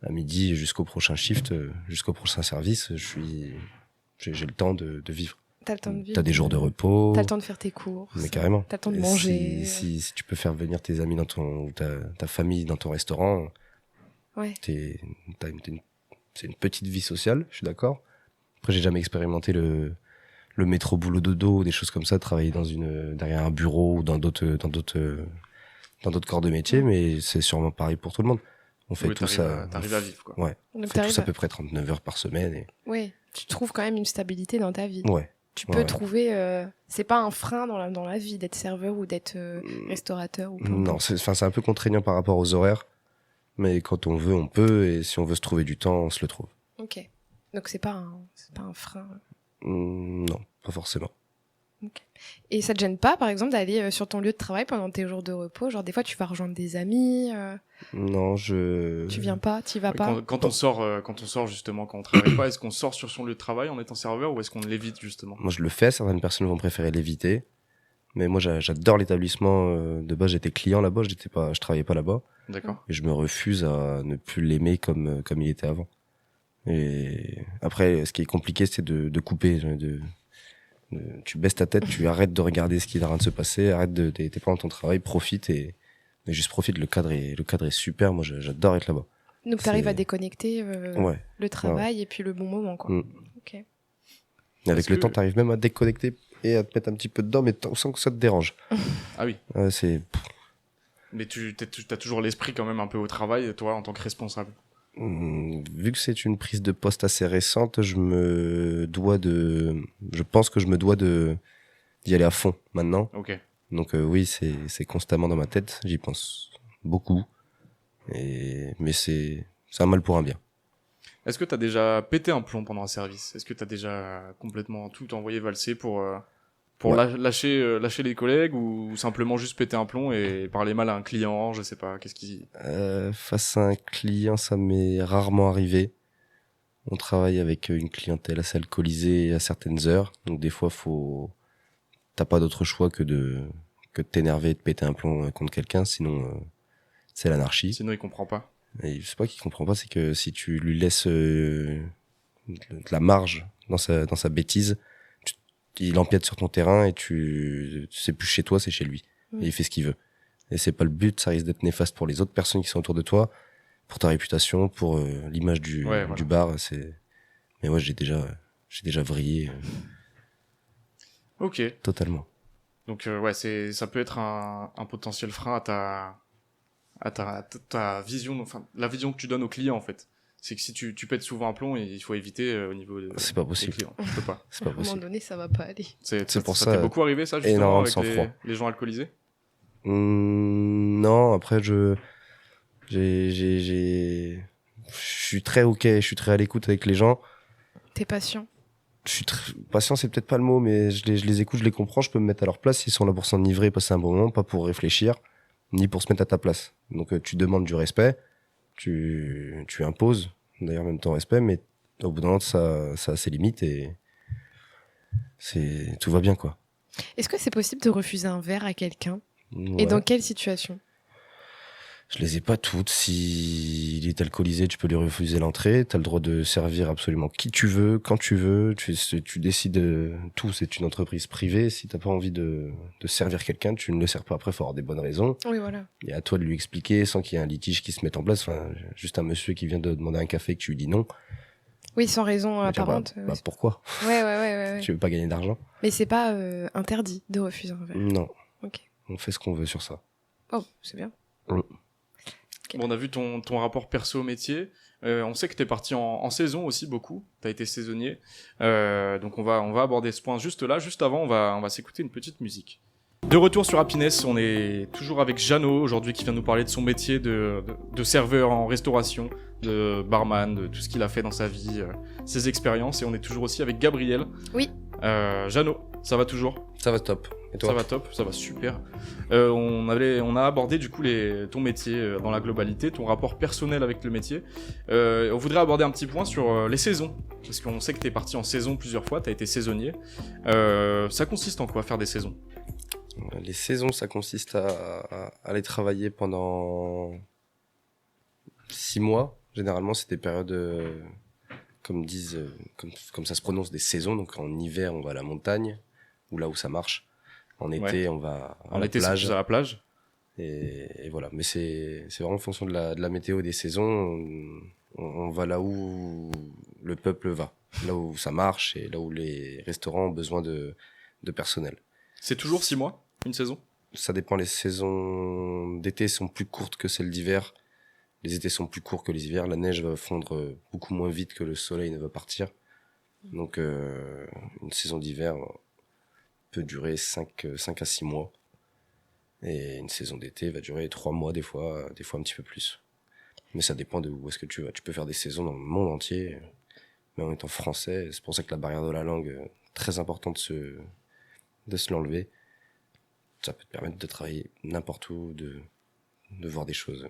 À midi, jusqu'au prochain shift, jusqu'au prochain service, j'ai le temps de vivre. T'as le temps de vivre. T'as des jours de repos. T'as le temps de faire tes courses. Mais carrément. T'as le temps de manger. Si tu peux faire venir tes amis ou ta famille dans ton restaurant, ouais. C'est une petite vie sociale, je suis d'accord. Après, j'ai jamais expérimenté le métro boulot dodo ou des choses comme ça, travailler derrière un bureau ou dans d'autres corps de métier, mais c'est sûrement pareil pour tout le monde. On fait tout ça. T'arrives à vivre, quoi. Ouais. On fait tous à peu près 39 heures par semaine. Ouais. Tu trouves quand même une stabilité dans ta vie. Ouais. Tu peux trouver. C'est pas un frein dans la vie d'être serveur ou d'être restaurateur. Non, c'est un peu contraignant par rapport aux horaires. Mais quand on veut, on peut. Et si on veut se trouver du temps, on se le trouve. Ok. Donc c'est pas un frein. Non, pas forcément. Okay. Et ça te gêne pas, par exemple, d'aller sur ton lieu de travail pendant tes jours de repos? Genre, des fois, tu vas rejoindre des amis Non, Tu viens pas? T'y vas pas? Quand on sort justement, quand on travaille pas, est-ce qu'on sort sur son lieu de travail en étant serveur ou est-ce qu'on l'évite justement? Moi, je le fais. Certaines personnes vont préférer l'éviter. Mais moi, j'adore l'établissement. De base, j'étais client là-bas. Je travaillais pas là-bas. D'accord. Et je me refuse à ne plus l'aimer comme il était avant. Et après, ce qui est compliqué, c'est de couper. Tu baisses ta tête, tu arrêtes de regarder ce qui est en train de se passer, t'es pas dans ton travail, profite mais juste profite. Le cadre est super. Moi, j'adore être là-bas. Donc, t'arrives à déconnecter le travail et puis le bon moment, quoi. Ok. Avec le temps, t'arrives même à déconnecter et à te mettre un petit peu dedans, mais sans que ça te dérange. Ah oui. Mais t'as toujours l'esprit quand même un peu au travail, toi, en tant que responsable. Vu que c'est une prise de poste assez récente, je pense que je me dois d'y aller à fond maintenant. Ok. Donc oui, c'est constamment dans ma tête, j'y pense beaucoup. Mais c'est un mal pour un bien. Est-ce que t'as déjà pété un plomb pendant un service? Est-ce que t'as déjà complètement tout envoyé valser pour lâcher les collègues ou simplement juste péter un plomb et parler mal à un client, je sais pas, face à un client, ça m'est rarement arrivé. On travaille avec une clientèle assez alcoolisée à certaines heures, donc des fois t'as pas d'autre choix que de t'énerver et de péter un plomb contre quelqu'un, sinon c'est l'anarchie. Sinon il comprend pas. Et c'est pas qu'il comprend pas, c'est que si tu lui laisses de la marge dans sa bêtise, il empiète sur ton terrain et c'est plus chez toi, c'est chez lui. Et il fait ce qu'il veut. Et c'est pas le but, ça risque d'être néfaste pour les autres personnes qui sont autour de toi, pour ta réputation, pour l'image du bar. Mais ouais, j'ai déjà vrillé. Ok. Totalement. Donc ça peut être un potentiel frein à ta vision, enfin la vision que tu donnes aux clients en fait. C'est que si tu pètes souvent un plomb, il faut éviter au niveau c'est pas possible. des clients. Tu peux pas. C'est pas possible. À un moment donné, ça va pas aller. C'est pour ça. Ça t'est beaucoup arrivé ça justement avec sans-froid. Les gens alcoolisés? Non, après je suis très je suis très à l'écoute avec les gens. T'es patient? Je suis patient, c'est peut-être pas le mot, mais je les écoute, je les comprends, je peux me mettre à leur place. Ils sont là pour s'enivrer, passer un bon moment, pas pour réfléchir, ni pour se mettre à ta place. Donc tu demandes du respect, tu imposes d'ailleurs même ton respect, mais au bout d'un moment ça a ses limites et tout va bien quoi. Est-ce que c'est possible de refuser un verre à quelqu'un? Ouais. Et dans quelle situation? Je les ai pas toutes. S'il est alcoolisé, tu peux lui refuser l'entrée. T'as le droit de servir absolument qui tu veux, quand tu veux. Tu décides tout. C'est une entreprise privée. Si t'as pas envie de servir quelqu'un, tu ne le sers pas. Après, faut avoir des bonnes raisons. Oui, voilà. Et à toi de lui expliquer sans qu'il y ait un litige qui se mette en place. Enfin, juste un monsieur qui vient de demander un café que tu lui dis non. Oui, sans raison apparente. Pourquoi? Ouais. Tu veux pas gagner d'argent? Mais c'est pas interdit de refuser un verre. Non. Ok. On fait ce qu'on veut sur ça. Oh, c'est bien. Okay. Bon, on a vu ton rapport perso au métier. On sait que t'es parti en saison aussi beaucoup. T'as été saisonnier. Donc on va aborder ce point juste là. Juste avant, on va s'écouter une petite musique. De retour sur Happiness, on est toujours avec Jeannot aujourd'hui qui vient nous parler de son métier de serveur en restauration, de barman, de tout ce qu'il a fait dans sa vie, ses expériences. Et on est toujours aussi avec Gabriel. Oui. Jeannot, ça va toujours? Ça va top. Et toi? Ça va top, ça va super. On a abordé du coup ton métier dans la globalité, ton rapport personnel avec le métier. On voudrait aborder un petit point sur les saisons, parce qu'on sait que t'es parti en saison plusieurs fois, t'as été saisonnier. Ça consiste en quoi faire des saisons? Les saisons, ça consiste à aller travailler pendant 6 mois. Généralement, c'est des périodes, comme ça se prononce, des saisons. Donc en hiver, on va à la montagne, ou là où ça marche. En été, on va à la plage. C'est à la plage. Et voilà. Mais c'est vraiment en fonction de la météo des saisons. On va là où le peuple va, là où ça marche et là où les restaurants ont besoin de personnel. C'est toujours 6 mois, une saison? Ça dépend, les saisons d'été sont plus courtes que celles d'hiver. Les étés sont plus courts que les hivers. La neige va fondre beaucoup moins vite que le soleil ne va partir. Donc une saison d'hiver peut durer 5 à 6 mois. Et une saison d'été va durer 3 mois des fois un petit peu plus. Mais ça dépend de où est-ce que tu vas. Tu peux faire des saisons dans le monde entier, mais en étant français. C'est pour ça que la barrière de la langue, très important de se l'enlever. Ça peut te permettre de travailler n'importe où, de voir des choses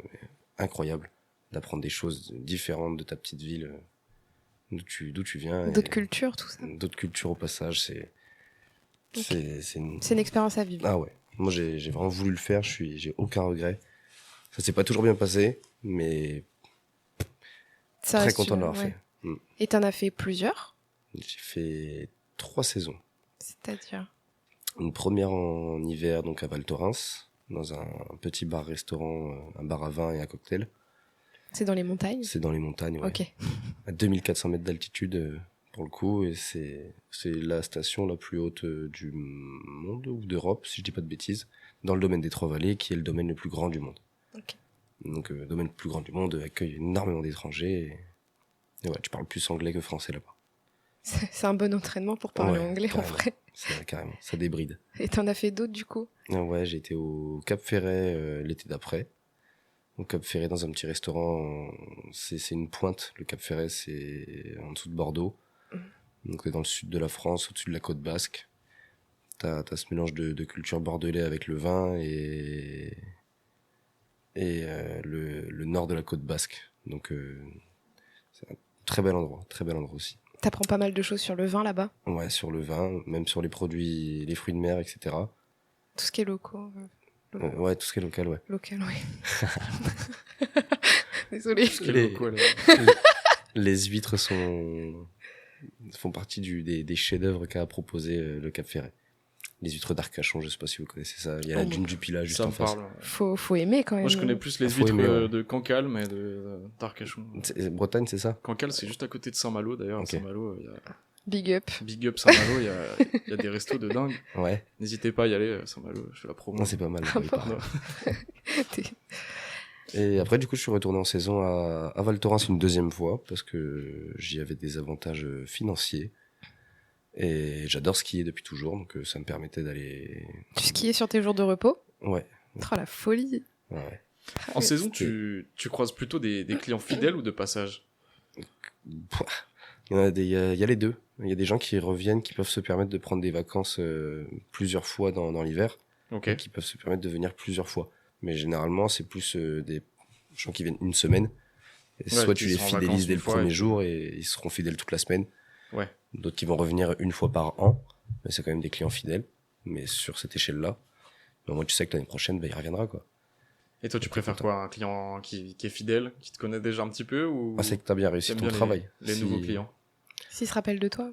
incroyables, d'apprendre des choses différentes de ta petite ville, d'où tu viens. D'autres cultures, tout ça. D'autres cultures au passage, c'est une expérience à vivre. Ah ouais, moi j'ai vraiment voulu le faire, j'ai aucun regret. Ça s'est pas toujours bien passé, mais très content de l'avoir fait. Et t'en as fait plusieurs? J'ai fait 3 saisons. C'est-à-dire? Une première en hiver, donc à Val Thorens, dans un petit bar-restaurant, un bar à vin et à cocktail. C'est dans les montagnes? C'est dans les montagnes, ouais. Ok. À 2400 mètres d'altitude, pour le coup, et c'est la station la plus haute du monde, ou d'Europe, si je dis pas de bêtises, dans le domaine des Trois-Vallées, qui est le domaine le plus grand du monde. Ok. Donc, le domaine le plus grand du monde accueille énormément d'étrangers, et ouais, tu parles plus anglais que français là-bas. C'est un bon entraînement pour parler anglais, carrément. en vrai. C'est carrément, ça débride. Et t'en as fait d'autres, du coup? Ouais, j'ai été au Cap Ferret l'été d'après. Au Cap Ferret, dans un petit restaurant, c'est une pointe. Le Cap Ferret, c'est en dessous de Bordeaux. Donc dans le sud de la France, au-dessus de la côte basque. T'as ce mélange de culture bordelais avec le vin et le nord de la côte basque. Donc c'est un très bel endroit aussi. T'apprends pas mal de choses sur le vin là-bas? Ouais, sur le vin, même sur les produits, les fruits de mer, etc. Tout ce qui est local. Ouais, tout ce qui est local, ouais. Local, ouais. Désolée. Les huîtres font partie des chefs-d'œuvre qu'a proposé le Cap Ferret. Les huîtres d'Arcachon, je sais pas si vous connaissez ça. Il y a la dune du Pilat juste en face. Faut aimer quand même. Moi, je connais plus les huîtres de Cancale, mais d'Arcachon. Bretagne, c'est ça? Cancale, c'est juste à côté de Saint-Malo, d'ailleurs. Okay. Saint-Malo, Big up. Big up Saint-Malo, il y a des restos de dingue. Ouais. N'hésitez pas à y aller, Saint-Malo, je fais la promo. Non, c'est pas mal. Et après, du coup, je suis retourné en saison à Val Thorens une deuxième fois, parce que j'y avais des avantages financiers. Et j'adore skier depuis toujours, donc ça me permettait d'aller... Tu skiais sur tes jours de repos? Ouais. Oh, la folie. Ouais. En saison, tu croises plutôt des clients fidèles ou de passage? Il y a les deux. Il y a des gens qui reviennent, qui peuvent se permettre de prendre des vacances plusieurs fois dans l'hiver. Okay. Qui peuvent se permettre de venir plusieurs fois. Mais généralement, c'est plus des gens qui viennent une semaine. Et soit tu les fidélises dès le premier jour et ils seront fidèles toute la semaine. Ouais. D'autres qui vont revenir une fois par an. Mais c'est quand même des clients fidèles. Mais sur cette échelle-là, au moins tu sais que l'année prochaine, il reviendra, quoi. Et toi, tu préfères quoi? Un client qui est fidèle, qui te connaît déjà un petit peu, ou... c'est que t'as bien réussi ton travail. Les nouveaux clients. S'il se rappelle de toi?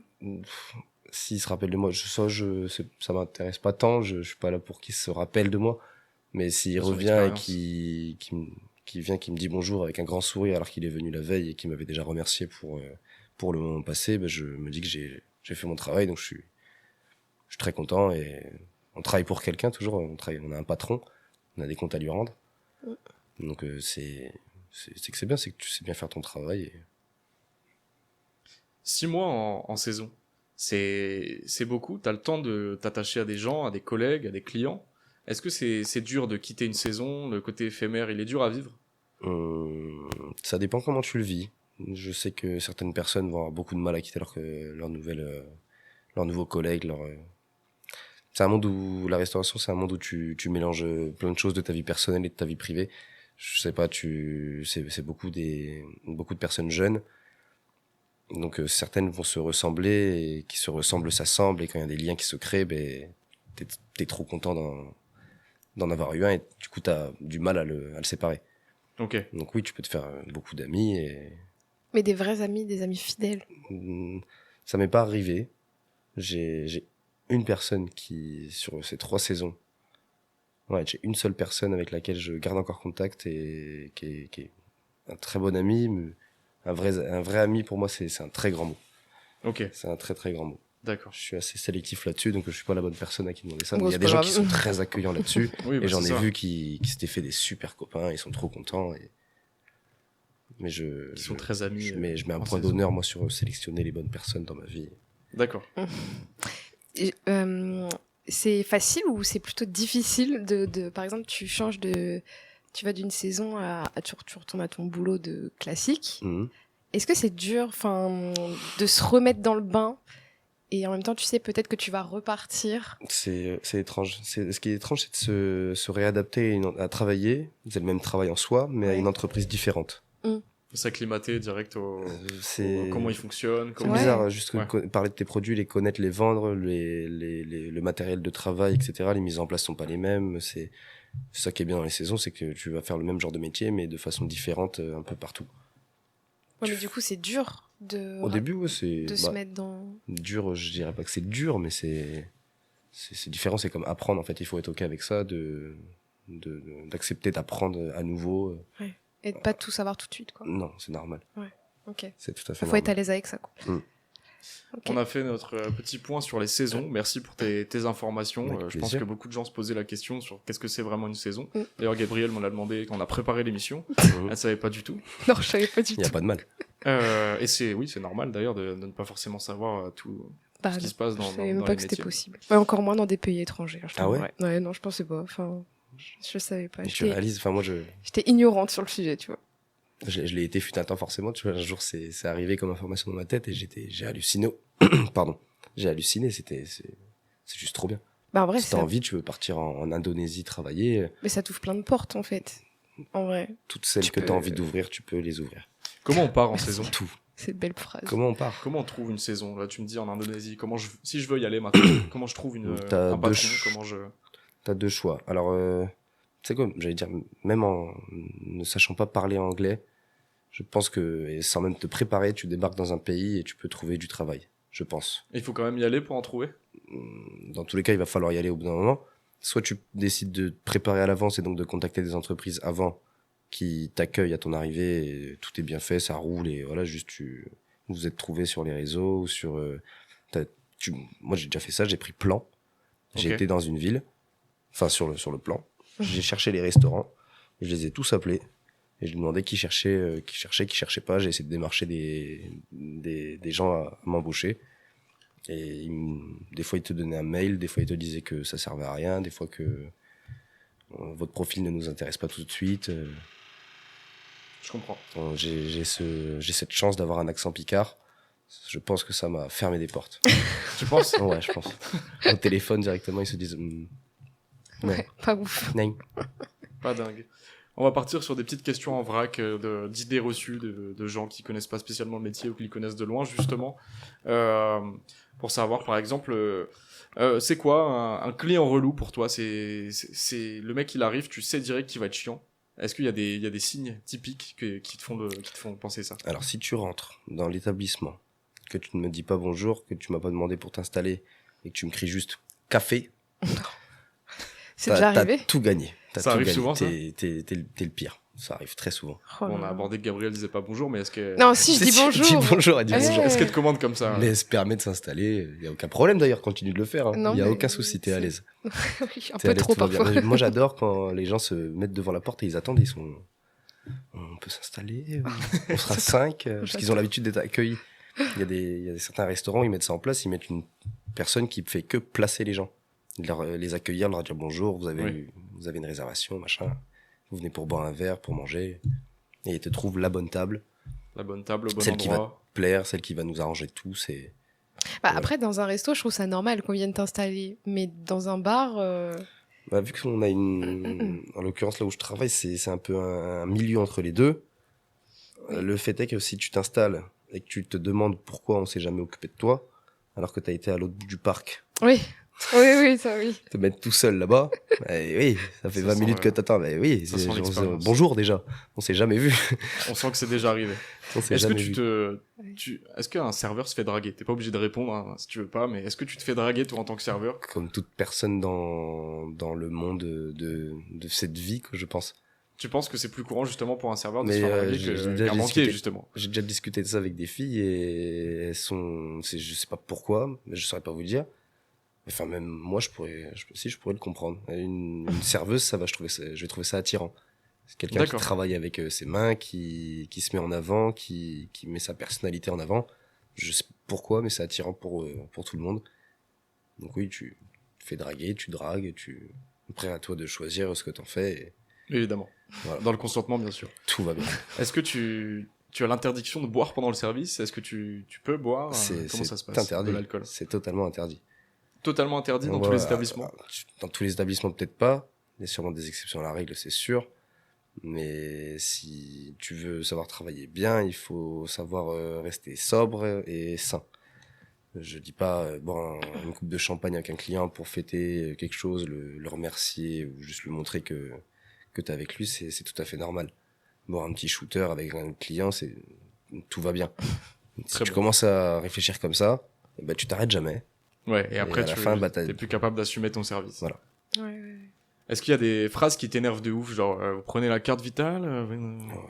S'il se rappelle de moi, ça m'intéresse pas tant, je suis pas là pour qu'il se rappelle de moi. Mais s'il revient et qui me dit bonjour avec un grand sourire alors qu'il est venu la veille et qu'il m'avait déjà remercié pour le moment passé, je me dis que j'ai fait mon travail, donc je suis très content. Et on travaille pour quelqu'un toujours, on a un patron, on a des comptes à lui rendre. Donc c'est que c'est bien, c'est que tu sais bien faire ton travail. Et... 6 mois en saison, c'est beaucoup. T'as le temps de t'attacher à des gens, à des collègues, à des clients. Est-ce que c'est dur de quitter une saison? Le côté éphémère, il est dur à vivre? Ça dépend comment tu le vis. Je sais que certaines personnes vont avoir beaucoup de mal à quitter leurs nouveaux collègues. C'est un monde où la restauration, c'est un monde où tu mélanges plein de choses de ta vie personnelle et de ta vie privée. Je sais pas, c'est beaucoup de personnes jeunes. Donc certaines vont se ressembler, et qui se ressemblent s'assemblent, et quand il y a des liens qui se créent, t'es trop content d'en avoir eu un, et du coup t'as du mal à le séparer. Ok. Donc oui, tu peux te faire beaucoup d'amis. Mais des vrais amis, des amis fidèles? Ça m'est pas arrivé. J'ai une personne qui, sur ces 3 saisons, j'ai une seule personne avec laquelle je garde encore contact et qui est un très bon ami. Mais un vrai ami, pour moi, c'est un très grand mot. Ok. C'est un très très grand mot. D'accord. Je suis assez sélectif là-dessus, donc je suis pas la bonne personne à qui demander ça. Bon, mais il y a des gens qui sont très accueillants là-dessus. Oui, et j'en ai ça. vu qui s'étaient fait des super copains, ils sont trop contents. Mais Ils sont très amis. Je mets un point saison. d'honneur, moi, sur sélectionner les bonnes personnes dans ma vie. D'accord. C'est facile ou c'est plutôt difficile par exemple, tu vas d'une saison tu retournes à ton boulot de classique. Est-ce que c'est dur, de se remettre dans le bain et en même temps, tu sais peut-être que tu vas repartir? C'est étrange. Ce qui est étrange, c'est de se réadapter à travailler. C'est le même travail en soi, mais à une entreprise différente. S'acclimater direct comment ils fonctionnent. C'est bizarre, juste parler de tes produits, les connaître, les vendre, le matériel de travail, etc. Les mises en place sont pas les mêmes. C'est ça qui est bien dans les saisons, c'est que tu vas faire le même genre de métier, mais de façon différente un peu partout. Ouais, mais du coup, c'est dur au début, c'est se mettre dans... Dur, je dirais pas que c'est dur, mais c'est différent. C'est comme apprendre, en fait. Il faut être OK avec ça, d'accepter d'apprendre à nouveau. Ouais. Et de pas tout savoir tout de suite, quoi. Non, c'est normal. Ouais, ok. C'est tout à fait normal. Faut être à l'aise avec ça, quoi. Okay. On a fait notre petit point sur les saisons. Merci pour tes informations. Je pense que beaucoup de gens se posaient la question sur qu'est-ce que c'est vraiment une saison. D'ailleurs, Gabrielle m'en a demandé quand on a préparé l'émission. Elle ne savait pas du tout. Non, je savais pas du tout. Il n'y a pas de mal. Et c'est normal d'ailleurs de ne pas forcément savoir tout ce qui se passe dans les métiers. Je savais même pas que c'était possible. Ouais, encore moins dans des pays étrangers. Ah ouais? Ouais, non, je pensais pas. Je savais pas. Tu réalises, j'étais ignorante sur le sujet, tu vois. Je l'ai été fut un temps forcément, tu vois, un jour c'est arrivé comme information dans ma tête et j'ai halluciné. Pardon. J'ai halluciné, c'est juste trop bien. Bah en vrai, si t'as envie, tu veux partir en Indonésie travailler. Mais ça t'ouvre plein de portes en fait. En vrai. Toutes celles que t'as envie d'ouvrir, tu peux les ouvrir. Comment on part en saison? Tout. C'est une belle phrase. Comment on part? Comment on trouve une saison? Là, tu me dis en Indonésie. Si je veux y aller maintenant, comment je trouve un patron? T'as 2 choix. Alors, c'est quoi? J'allais dire, même en ne sachant pas parler anglais, je pense que, et sans même te préparer, tu débarques dans un pays et tu peux trouver du travail. Je pense. Il faut quand même y aller pour en trouver? Dans tous les cas, il va falloir y aller au bout d'un moment. Soit tu décides de te préparer à l'avance et donc de contacter des entreprises avant qui t'accueillent à ton arrivée et tout est bien fait, ça roule et voilà, juste vous êtes trouvés sur les réseaux ou sur... moi, j'ai déjà fait ça, j'ai pris plan. J'ai été dans une ville, enfin sur le plan. J'ai cherché les restaurants, je les ai tous appelés et je demandais qui cherchait pas. J'ai essayé de démarcher des gens à m'embaucher. Et des fois, ils te donnaient un mail, des fois, ils te disaient que ça servait à rien, des fois que votre profil ne nous intéresse pas tout de suite. Je comprends. J'ai cette chance d'avoir un accent picard. Je pense que ça m'a fermé des portes. Tu penses? Ouais, je pense. Au téléphone, directement, ils se disent... Ouais, pas ouf. Non. Pas dingue. On va partir sur des petites questions en vrac, d'idées reçues de gens qui connaissent pas spécialement le métier ou qui le connaissent de loin, justement. Pour savoir, par exemple, c'est quoi un client relou pour toi? C'est le mec, il arrive, tu sais direct qu'il va être chiant. Est-ce qu'il y a des signes typiques qui te font penser ça? Alors, si tu rentres dans l'établissement, que tu ne me dis pas bonjour, que tu m'as pas demandé pour t'installer et que tu me cries juste café, c'est déjà arrivé? T'as tout gagné. Ça arrive souvent, ça? T'es le pire. Ça arrive très souvent. On a abordé que Gabrielle disait pas bonjour, mais est-ce que... Non, si, je dis bonjour. Elle dit bonjour. Est-ce qu'elle te commande comme ça? Mais elle se permet de s'installer. Il n'y a aucun problème d'ailleurs, continue de le faire. Il n'y a aucun souci, t'es à l'aise. Un peu trop parfois. Moi, j'adore quand les gens se mettent devant la porte et ils attendent. On peut s'installer, on sera 5, parce qu'ils ont l'habitude d'être accueillis. Il y a certains restaurants, ils mettent ça en place, ils mettent une personne qui fait que placer les gens. les accueillir, leur dire bonjour, vous avez une réservation, machin. Vous venez pour boire un verre, pour manger. Et ils te trouvent la bonne table. La bonne table, au bon celle endroit. Qui va te plaire, celle qui va nous arranger tout. Après, dans un resto, je trouve ça normal qu'on vienne t'installer. Mais dans un bar... Vu qu'on a en l'occurrence, là où je travaille, c'est un peu un milieu entre les deux. Le fait est que si tu t'installes et que tu te demandes pourquoi on s'est jamais occupé de toi, alors que tu as été à l'autre bout du parc... Oui, ça oui. Te mettre tout seul là-bas, oui, ça fait 20 minutes que t'attends, bonjour déjà, on s'est jamais vu. On sent que c'est déjà arrivé. Est-ce qu'un serveur se fait draguer? T'es pas obligé de répondre hein, si tu veux pas, mais est-ce que tu te fais draguer toi en tant que serveur? Comme toute personne dans le monde de cette vie, je pense. Tu penses que c'est plus courant justement pour un serveur de se faire draguer qu'un banquier justement? J'ai déjà discuté de ça avec des filles et elles sont, je sais pas pourquoi, mais je saurais pas vous dire. Enfin, même moi, je pourrais le comprendre. Une serveuse, je vais trouver ça attirant. C'est quelqu'un qui travaille avec ses mains, qui se met en avant, qui met sa personnalité en avant. Je sais pourquoi, mais c'est attirant pour tout le monde. Donc oui, tu te fais draguer, tu dragues, après à toi de choisir ce que t'en fais. Évidemment. Voilà. Dans le consentement, bien sûr. Tout va bien. Est-ce que tu as l'interdiction de boire pendant le service? Est-ce que tu peux boire? Comment ça se passe? Interdit. De l'alcool. C'est totalement interdit. Totalement interdit dans tous les établissements? Dans tous les établissements, peut-être pas. Il y a sûrement des exceptions à la règle, c'est sûr. Mais si tu veux savoir travailler bien, il faut savoir rester sobre et sain. Je dis pas boire une coupe de champagne avec un client pour fêter quelque chose, le remercier ou juste lui montrer que t'es avec lui, c'est tout à fait normal. Boire un petit shooter avec un client, tout va bien. Si tu commences à réfléchir comme ça, tu t'arrêtes jamais. Ouais, et après, t'es plus capable d'assumer ton service. Voilà. Ouais. Est-ce qu'il y a des phrases qui t'énervent de ouf, genre vous prenez la carte vitale,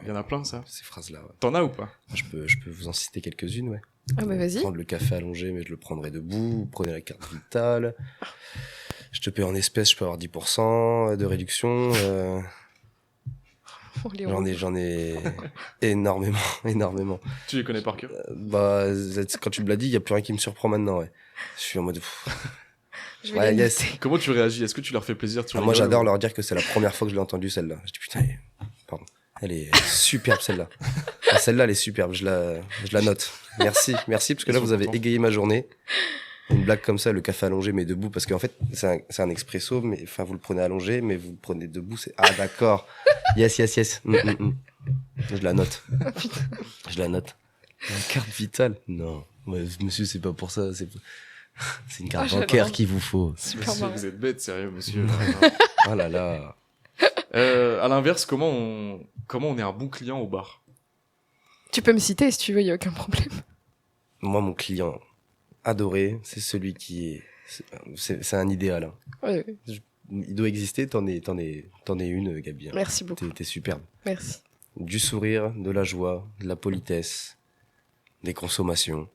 il y en a plein ça. Ces phrases-là. Ouais. T'en as ou pas? Je peux vous en citer quelques-unes, ouais. Ah bah vas-y. Prendre le café allongé, mais je le prendrai debout. Vous prenez la carte vitale. Je te paye en espèces, je peux avoir 10% de réduction. J'en ai énormément. Tu les connais par cœur? Quand tu me l'as dit, il y a plus rien qui me surprend maintenant, ouais. Je suis en mode. Comment tu réagis? Est-ce que tu leur fais plaisir? Moi, j'adore leur dire que c'est la première fois que je l'ai entendue, celle-là. Je dis putain, pardon. Elle est superbe, celle-là. Celle-là, elle est superbe. Je la note. Merci, parce que là, vous avez égayé ma journée. Une blague comme ça, le café allongé, mais debout, parce qu'en fait, c'est un expresso, mais enfin, vous le prenez allongé, mais vous le prenez debout, d'accord. Yes. Je la note. Je la note. La carte vitale? Non. Ouais, monsieur, c'est pas pour ça, c'est une carte bancaire qu'il vous faut. Monsieur, vous êtes bête, sérieux, monsieur. Oh là là. À l'inverse, comment on est un bon client au bar? Tu peux me citer si tu veux, il y a aucun problème. Moi, mon client adoré, c'est celui qui c'est un idéal. Hein. Ouais. Il doit exister, t'en es une, Gabi. Hein. Merci beaucoup. T'es superbe. Merci. Du sourire, de la joie, de la politesse, des consommations.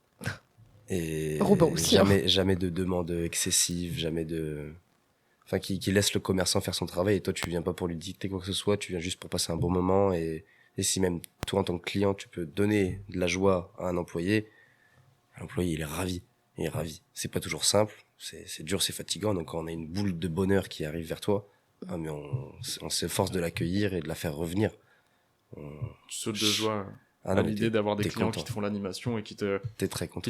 Et aussi, jamais de demandes excessives, jamais de... Enfin, qui laisse le commerçant faire son travail et toi, tu viens pas pour lui dicter quoi que ce soit, tu viens juste pour passer un bon moment et si même toi, en tant que client, tu peux donner de la joie à un employé, l'employé, il est ravi. Il est ravi. C'est pas toujours simple, c'est dur, c'est fatigant, donc quand on a une boule de bonheur qui arrive vers toi, mais on s'efforce de l'accueillir et de la faire revenir. Tu sautes de joie à l'idée d'avoir des clients qui te font l'animation et qui te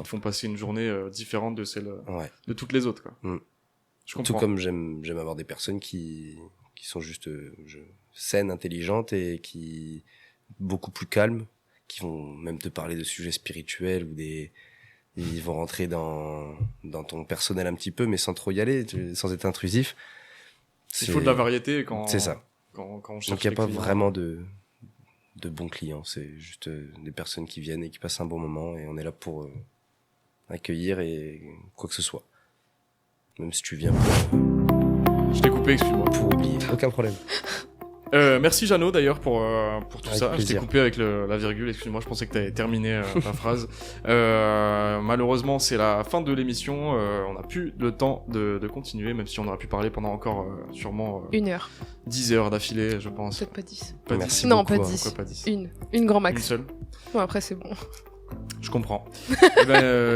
font passer une journée différente de celle de toutes les autres, quoi. Je comprends. Tout comme j'aime avoir des personnes qui sont juste saines, intelligentes et qui beaucoup plus calmes, qui vont même te parler de sujets spirituels ou ils vont rentrer dans ton personnel un petit peu, mais sans trop y aller, sans être intrusif. Il faut de la variété quand. C'est ça. Quand on cherche. Donc il n'y a pas vraiment de bons clients, c'est juste des personnes qui viennent et qui passent un bon moment et on est là pour accueillir et quoi que ce soit. Même si tu viens Je t'ai coupé, excuse-moi. Pour oublier, aucun problème. Merci Jeannot d'ailleurs pour tout avec ça. plaisir. Je t'ai coupé avec la virgule, excuse-moi, je pensais que tu avais terminé ta phrase. Malheureusement, c'est la fin de l'émission. On n'a plus le temps de continuer, même si on aurait pu parler pendant encore sûrement 1 heure. 10 heures d'affilée, je pense. Peut-être pas 10. Pas Merci 10. Non, beaucoup, pas hein. 10. Pourquoi pas 10? Une grand max. Une seule. Bon, après, c'est bon. Je comprends.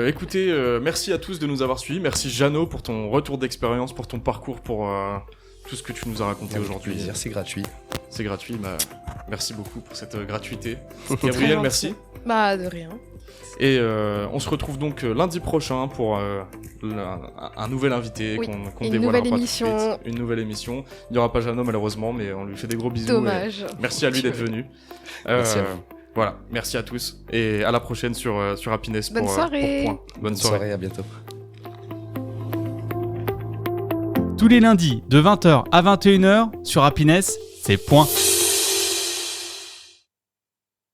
Écoutez, merci à tous de nous avoir suivis. Merci Jeannot pour ton retour d'expérience, pour ton parcours, pour tout ce que tu nous as raconté aujourd'hui. Plaisir, c'est gratuit. C'est gratuit, merci beaucoup pour cette gratuité. Gabriel, merci. Bah, de rien. Et on se retrouve donc lundi prochain pour un nouvel invité qu'on dévoilera pas tout de suite. Une nouvelle émission. Il n'y aura pas Jeannot malheureusement, mais on lui fait des gros bisous. Dommage. Merci à lui d'être venu. Merci à vous. Voilà, merci à tous et à la prochaine sur Happiness. Bonne soirée. Pour Point. Bonne soirée, à bientôt. Tous les lundis de 20h à 21h sur Happiness, c'est Point.